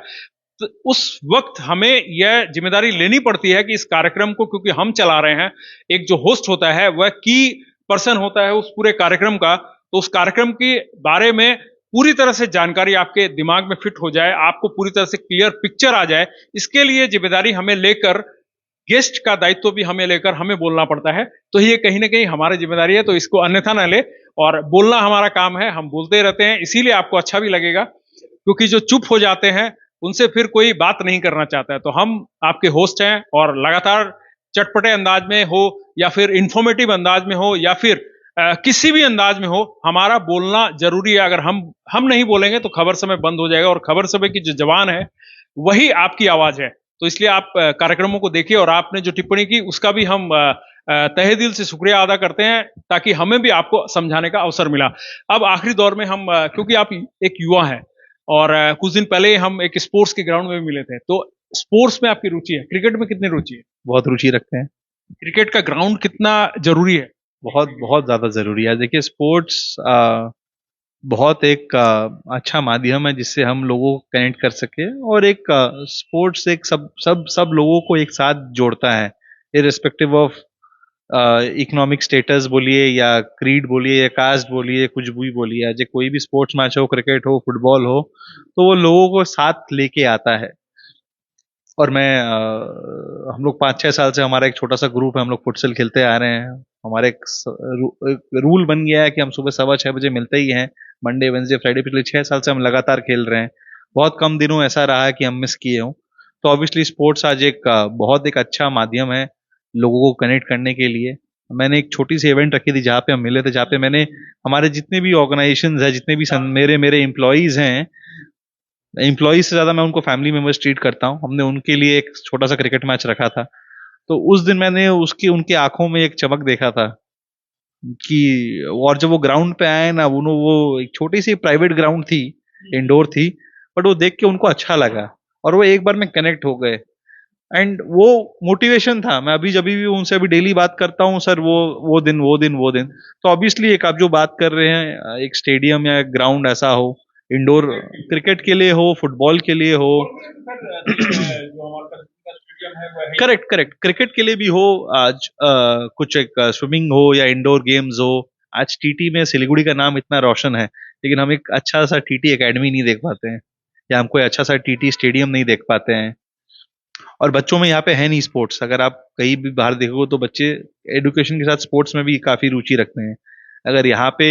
तो उस वक्त हमें यह जिम्मेदारी लेनी पड़ती है कि इस कार्यक्रम को, क्योंकि हम चला रहे हैं, एक जो होस्ट होता है वह की पर्सन होता है उस पूरे कार्यक्रम का, तो उस कार्यक्रम के बारे में पूरी तरह से जानकारी आपके दिमाग में फिट हो जाए, आपको पूरी तरह से क्लियर पिक्चर आ जाए, इसके लिए जिम्मेदारी हमें लेकर, गेस्ट का दायित्व भी हमें लेकर हमें बोलना पड़ता है। तो ये कहीं ना कहीं हमारी जिम्मेदारी है, तो इसको अन्यथा न ले, और बोलना हमारा काम है, हम बोलते रहते हैं, इसीलिए आपको अच्छा भी लगेगा। क्योंकि जो चुप हो जाते हैं उनसे फिर कोई बात नहीं करना चाहता है। तो हम आपके होस्ट हैं, और लगातार चटपटे अंदाज में हो या फिर किसी भी तरह से आपको समझाना पड़ता है, तो हम आपके होस्ट हैं और लगातार चटपटे अंदाज में हो या फिर किसी भी तरह से आपको समझाना पड़ता है, तो हम आपके होस्ट हैं और लगातार चटपटे अंदाज में हो या फिर किसी भी तरह से आपको समझाना पड़ता है, तो हम आपके होस्ट हैं और लगातार चटपटे अंदाज में हो या फिर किसी भी अंदाज में हो, हमारा बोलना जरूरी है। अगर हम नहीं बोलेंगे तो खबर समय बंद हो जाएगा, और खबर समय की जो जवान है वही आपकी आवाज है। तो इसलिए आप कार्यक्रमों को देखिए, और आपने जो टिप्पणी की उसका भी हम तहे दिल से शुक्रिया अदा करते हैं, ताकि हमें भी आपको समझाने का अवसर मिला। अब आखिरी दौर में हम क्योंकि आप एक युवा हैं, और कुछ दिन पहले हम एक स्पोर्ट्स के ग्राउंड में भी मिले थे, तो स्पोर्ट्स में आपकी रुचि है, क्रिकेट में कितनी रुचि है? बहुत रुचि रखते हैं। क्रिकेट का ग्राउंड कितना जरूरी है? बहुत बहुत ज्यादा जरूरी है। देखिए स्पोर्ट्स बहुत एक अच्छा माध्यम है जिससे हम लोगों को कनेक्ट कर सके, और एक स्पोर्ट्स एक सब सब सब लोगों को एक साथ जोड़ता है, इररिस्पेक्टिव ऑफ इकोनॉमिक स्टेटस बोलिए, या क्रीड बोलिए, या कास्ट बोलिए, कुछ भी बोलिए। आज कोई भी स्पोर्ट्स मैच हो, क्रिकेट हो, फुटबॉल हो, तो वो लोगों को साथ लेके आता है। और हम लोग 5-6 साल से हमारा एक छोटा सा ग्रुप है, हम लोग फुटसल खेलते आ रहे हैं। हमारा एक रूल बन गया है कि हम सुबह 6:15 मिलते ही हैं, मंडे वेंसडे फ्राइडे। पिछले 6 साल से हम लगातार खेल रहे हैं। बहुत कम दिनों ऐसा रहा है कि हम मिस किए हों। तो ऑब्वियसली स्पोर्ट्स आज बहुत एक अच्छा माध्यम है लोगों को कनेक्ट करने के लिए। मैंने एक छोटी सी इवेंट रखी थी जहाँ पे हम मिले थे, जहाँ पे मैंने हमारे जितने भी ऑर्गेनाइजेशन है, जितने भी मेरे मेरे एम्प्लॉयज हैं, एम्प्लॉयज से ज्यादा मैं उनको फैमिली मेंबर्स ट्रीट करता हूँ। हमने उनके लिए एक छोटा सा क्रिकेट मैच रखा था। तो उस दिन मैंने उनके आंखों में एक चमक देखा था कि, और जब वो ग्राउंड पे आए ना, वो एक छोटी सी प्राइवेट ग्राउंड थी, इंडोर थी, बट वो देख के उनको अच्छा लगा, और वो एक बार में कनेक्ट हो गए। एंड वो मोटिवेशन था। मैं अभी जब भी उनसे अभी डेली बात करता हूँ, सर वो दिन। तो ऑब्वियसली एक आप जो बात कर रहे हैं, एक स्टेडियम या ग्राउंड ऐसा हो, इंडोर क्रिकेट के लिए हो, फुटबॉल के लिए हो, करेक्ट करेक्ट, क्रिकेट के लिए भी हो, आज कुछ एक स्विमिंग हो या इंडोर गेम्स हो। आज टीटी में सिलीगुड़ी का नाम इतना रोशन है, लेकिन हम एक अच्छा सा टीटी एकेडमी नहीं देख पाते हैं, या हम कोई अच्छा सा टीटी स्टेडियम नहीं देख पाते हैं। और बच्चों में यहाँ पे है नहीं स्पोर्ट्स। अगर आप कहीं भी बाहर देखोगे तो बच्चे एजुकेशन के साथ स्पोर्ट्स में भी काफी रुचि रखते हैं। अगर यहाँ पे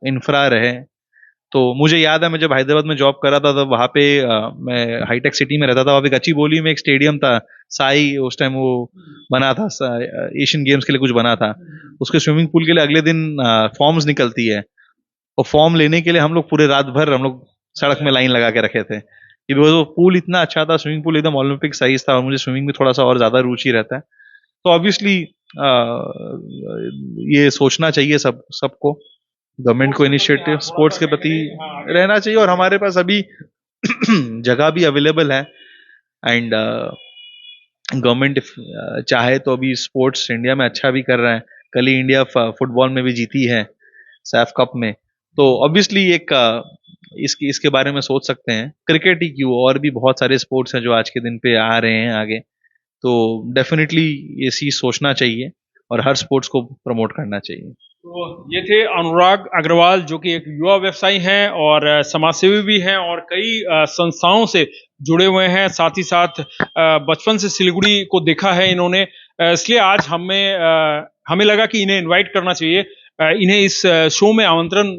इंफ्रा रहे, तो मुझे याद है मैं जब हैदराबाद में जॉब कर रहा था, तब वहाँ पे मैं हाईटेक सिटी में रहता था। वहाँ पे गच्चीबोली में एक स्टेडियम था, साई, उस टाइम वो बना था, एशियन गेम्स के लिए कुछ बना था। उसके स्विमिंग पूल के लिए अगले दिन फॉर्म्स निकलती है, और फॉर्म लेने के लिए हम लोग पूरे रात भर हम लोग सड़क में लाइन लगा के रखे थे, कि वो पूल इतना अच्छा था, स्विमिंग पूल एकदम ओलंपिक साइज था, और मुझे स्विमिंग में थोड़ा सा और ज्यादा रुचि रहता है। तो ऑब्वियसली ये सोचना चाहिए सबको, गवर्नमेंट को इनिशिएटिव स्पोर्ट्स के प्रति रहना चाहिए। और हमारे पास अभी जगह भी अवेलेबल है, एंड गवर्नमेंट चाहे तो अभी स्पोर्ट्स इंडिया में अच्छा भी कर रहा है। कल ही इंडिया फुटबॉल में भी जीती है, सैफ कप में। तो ऑब्वियसली एक इसके बारे में सोच सकते हैं। क्रिकेट ही क्यों, और भी बहुत सारे स्पोर्ट्स हैं जो आज के दिन पे आ रहे हैं आगे। तो डेफिनेटली ये चीज सोचना चाहिए, और हर स्पोर्ट्स को प्रमोट करना चाहिए। तो ये थे अनुराग अग्रवाल, जो कि एक युवा व्यवसायी हैं और समाजसेवी भी हैं, और कई संस्थाओं से जुड़े हुए हैं। साथ ही साथ बचपन से सिलीगुड़ी को देखा है इन्होंने, इसलिए आज हमें लगा कि इन्हें इनवाइट करना चाहिए, इन्हें इस शो में आमंत्रण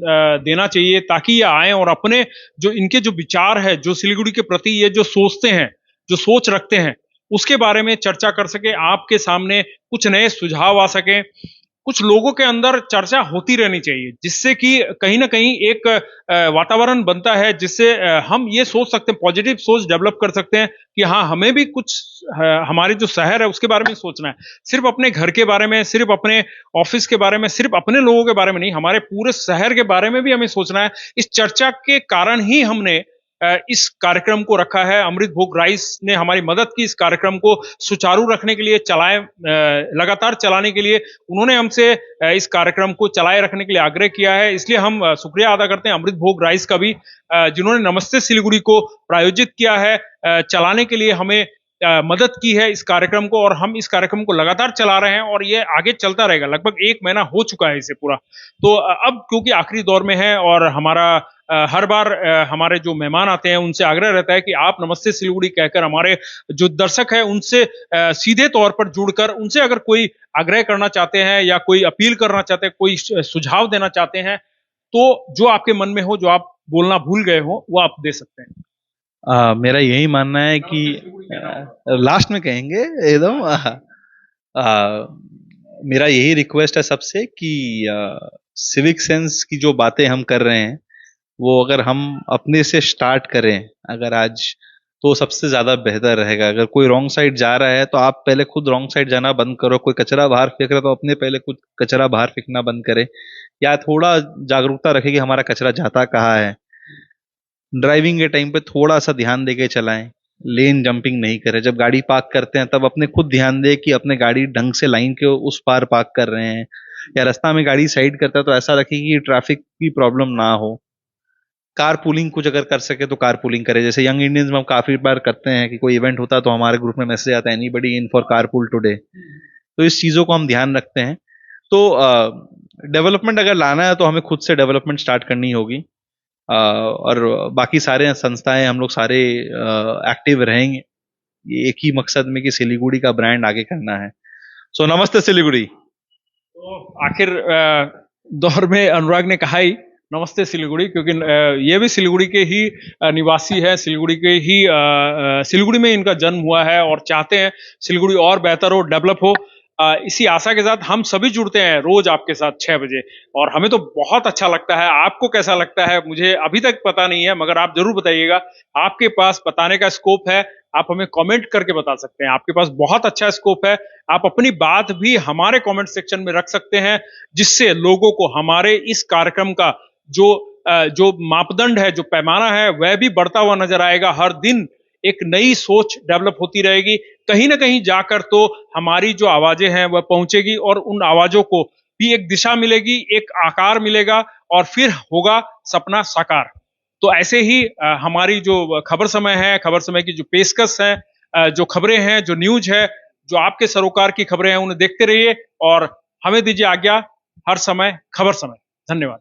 देना चाहिए, ताकि ये आए और अपने जो इनके जो विचार है, जो सिलीगुड़ी के प्रति ये जो सोचते हैं, जो सोच रखते हैं, उसके बारे में चर्चा कर सके। आपके सामने कुछ नए सुझाव आ सके, कुछ लोगों के अंदर चर्चा होती रहनी चाहिए, जिससे कि कहीं ना कहीं एक वातावरण बनता है, जिससे हम ये सोच सकते हैं, पॉजिटिव सोच डेवलप कर सकते हैं कि हाँ, हमें भी कुछ हमारे जो शहर है उसके बारे में सोचना है। सिर्फ अपने घर के बारे में, सिर्फ अपने ऑफिस के बारे में, सिर्फ अपने लोगों के बारे में नहीं, हमारे पूरे शहर के बारे में भी हमें सोचना है। इस चर्चा के कारण ही हमने इस कार्यक्रम को रखा है। अमृत भोग राइस ने हमारी मदद की इस कार्यक्रम को सुचारू रखने के लिए, लगातार चलाने के लिए। उन्होंने हमसे इस कार्यक्रम को चलाए रखने के लिए आग्रह किया है, इसलिए हम शुक्रिया अदा करते हैं अमृत भोग राइस का भी, जिन्होंने नमस्ते सिलीगुड़ी को प्रायोजित किया है, चलाने के लिए हमें मदद की है इस कार्यक्रम को, और हम इस कार्यक्रम को लगातार चला रहे हैं, और ये आगे चलता रहेगा। लगभग 1 महीना हो चुका है इसे पूरा। तो अब क्योंकि आखिरी दौर में है, और हमारा हर बार हमारे जो मेहमान आते हैं उनसे आग्रह रहता है कि आप नमस्ते सिलीगुड़ी कहकर हमारे जो दर्शक है उनसे सीधे तौर पर जुड़कर, उनसे अगर कोई आग्रह करना चाहते हैं, या कोई अपील करना चाहते हैं, कोई सुझाव देना चाहते हैं, तो जो आपके मन में हो, जो आप बोलना भूल गए हो, वो आप दे सकते हैं। मेरा यही मानना है कि लास्ट में कहेंगे एकदम, मेरा यही रिक्वेस्ट है सबसे कि सिविक सेंस की जो बातें हम कर रहे हैं वो अगर हम अपने से स्टार्ट करें अगर आज, तो सबसे ज्यादा बेहतर रहेगा। अगर कोई रॉन्ग साइड जा रहा है तो आप पहले खुद रॉन्ग साइड जाना बंद करो। कोई कचरा बाहर फेंक रहा है तो अपने पहले खुद कचरा बाहर फेंकना बंद करें, या थोड़ा जागरूकता रखें कि हमारा कचरा जाता कहाँ है। ड्राइविंग के टाइम पे थोड़ा सा ध्यान देके चलाएं, लेन जंपिंग नहीं करें। जब गाड़ी पार्क करते हैं तब अपने खुद ध्यान दें कि अपने गाड़ी ढंग से लाइन के उस पार पार्क कर रहे हैं, या रास्ता में गाड़ी साइड करता है तो ऐसा रखें कि ट्रैफिक की प्रॉब्लम ना हो। कार पूलिंग कुछ अगर कर सके तो कार पूलिंग करें। जैसे यंग इंडियंस में हम काफी बार करते हैं कि कोई इवेंट होता है तो हमारे ग्रुप में मैसेज आता है, anybody in for car pool today. तो इस चीजों को हम ध्यान रखते हैं। तो डेवलपमेंट अगर लाना है तो हमें खुद से डेवलपमेंट स्टार्ट करनी होगी, और बाकी सारे संस्थाएं हम लोग सारे एक्टिव रहेंगे ये एक ही मकसद में कि सिलीगुड़ी का ब्रांड आगे करना है। सो नमस्ते सिलीगुड़ी। तो आखिर दौर में अनुराग ने कहा ही नमस्ते सिलीगुड़ी, क्योंकि ये भी सिलीगुड़ी के ही निवासी है, सिलीगुड़ी के ही सिलीगुड़ी में इनका जन्म हुआ है और चाहते हैं सिलीगुड़ी और बेहतर हो, डेवलप हो। इसी आशा के साथ हम सभी जुड़ते हैं रोज आपके साथ 6 बजे, और हमें तो बहुत अच्छा लगता है। आपको कैसा लगता है मुझे अभी तक पता नहीं है, मगर आप जरूर बताइएगा। आपके पास बताने का स्कोप है, आप हमें कमेंट करके बता सकते हैं। आपके पास बहुत अच्छा स्कोप है, आप अपनी बात भी हमारे कमेंट सेक्शन में रख सकते हैं, जिससे लोगों को हमारे इस कार्यक्रम का जो मापदंड है, जो पैमाना है, वह भी बढ़ता हुआ नजर आएगा। हर दिन एक नई सोच डेवलप होती रहेगी। कहीं ना कहीं जाकर तो हमारी जो आवाजें हैं वह पहुंचेगी, और उन आवाजों को भी एक दिशा मिलेगी, एक आकार मिलेगा, और फिर होगा सपना साकार। तो ऐसे ही हमारी जो खबर समय है, खबर समय की जो पेशकश है, जो खबरें हैं, जो न्यूज है, जो आपके सरोकार की खबरें हैं, उन्हें देखते रहिए और हमें दीजिए आज्ञा। हर समय खबर समय। धन्यवाद।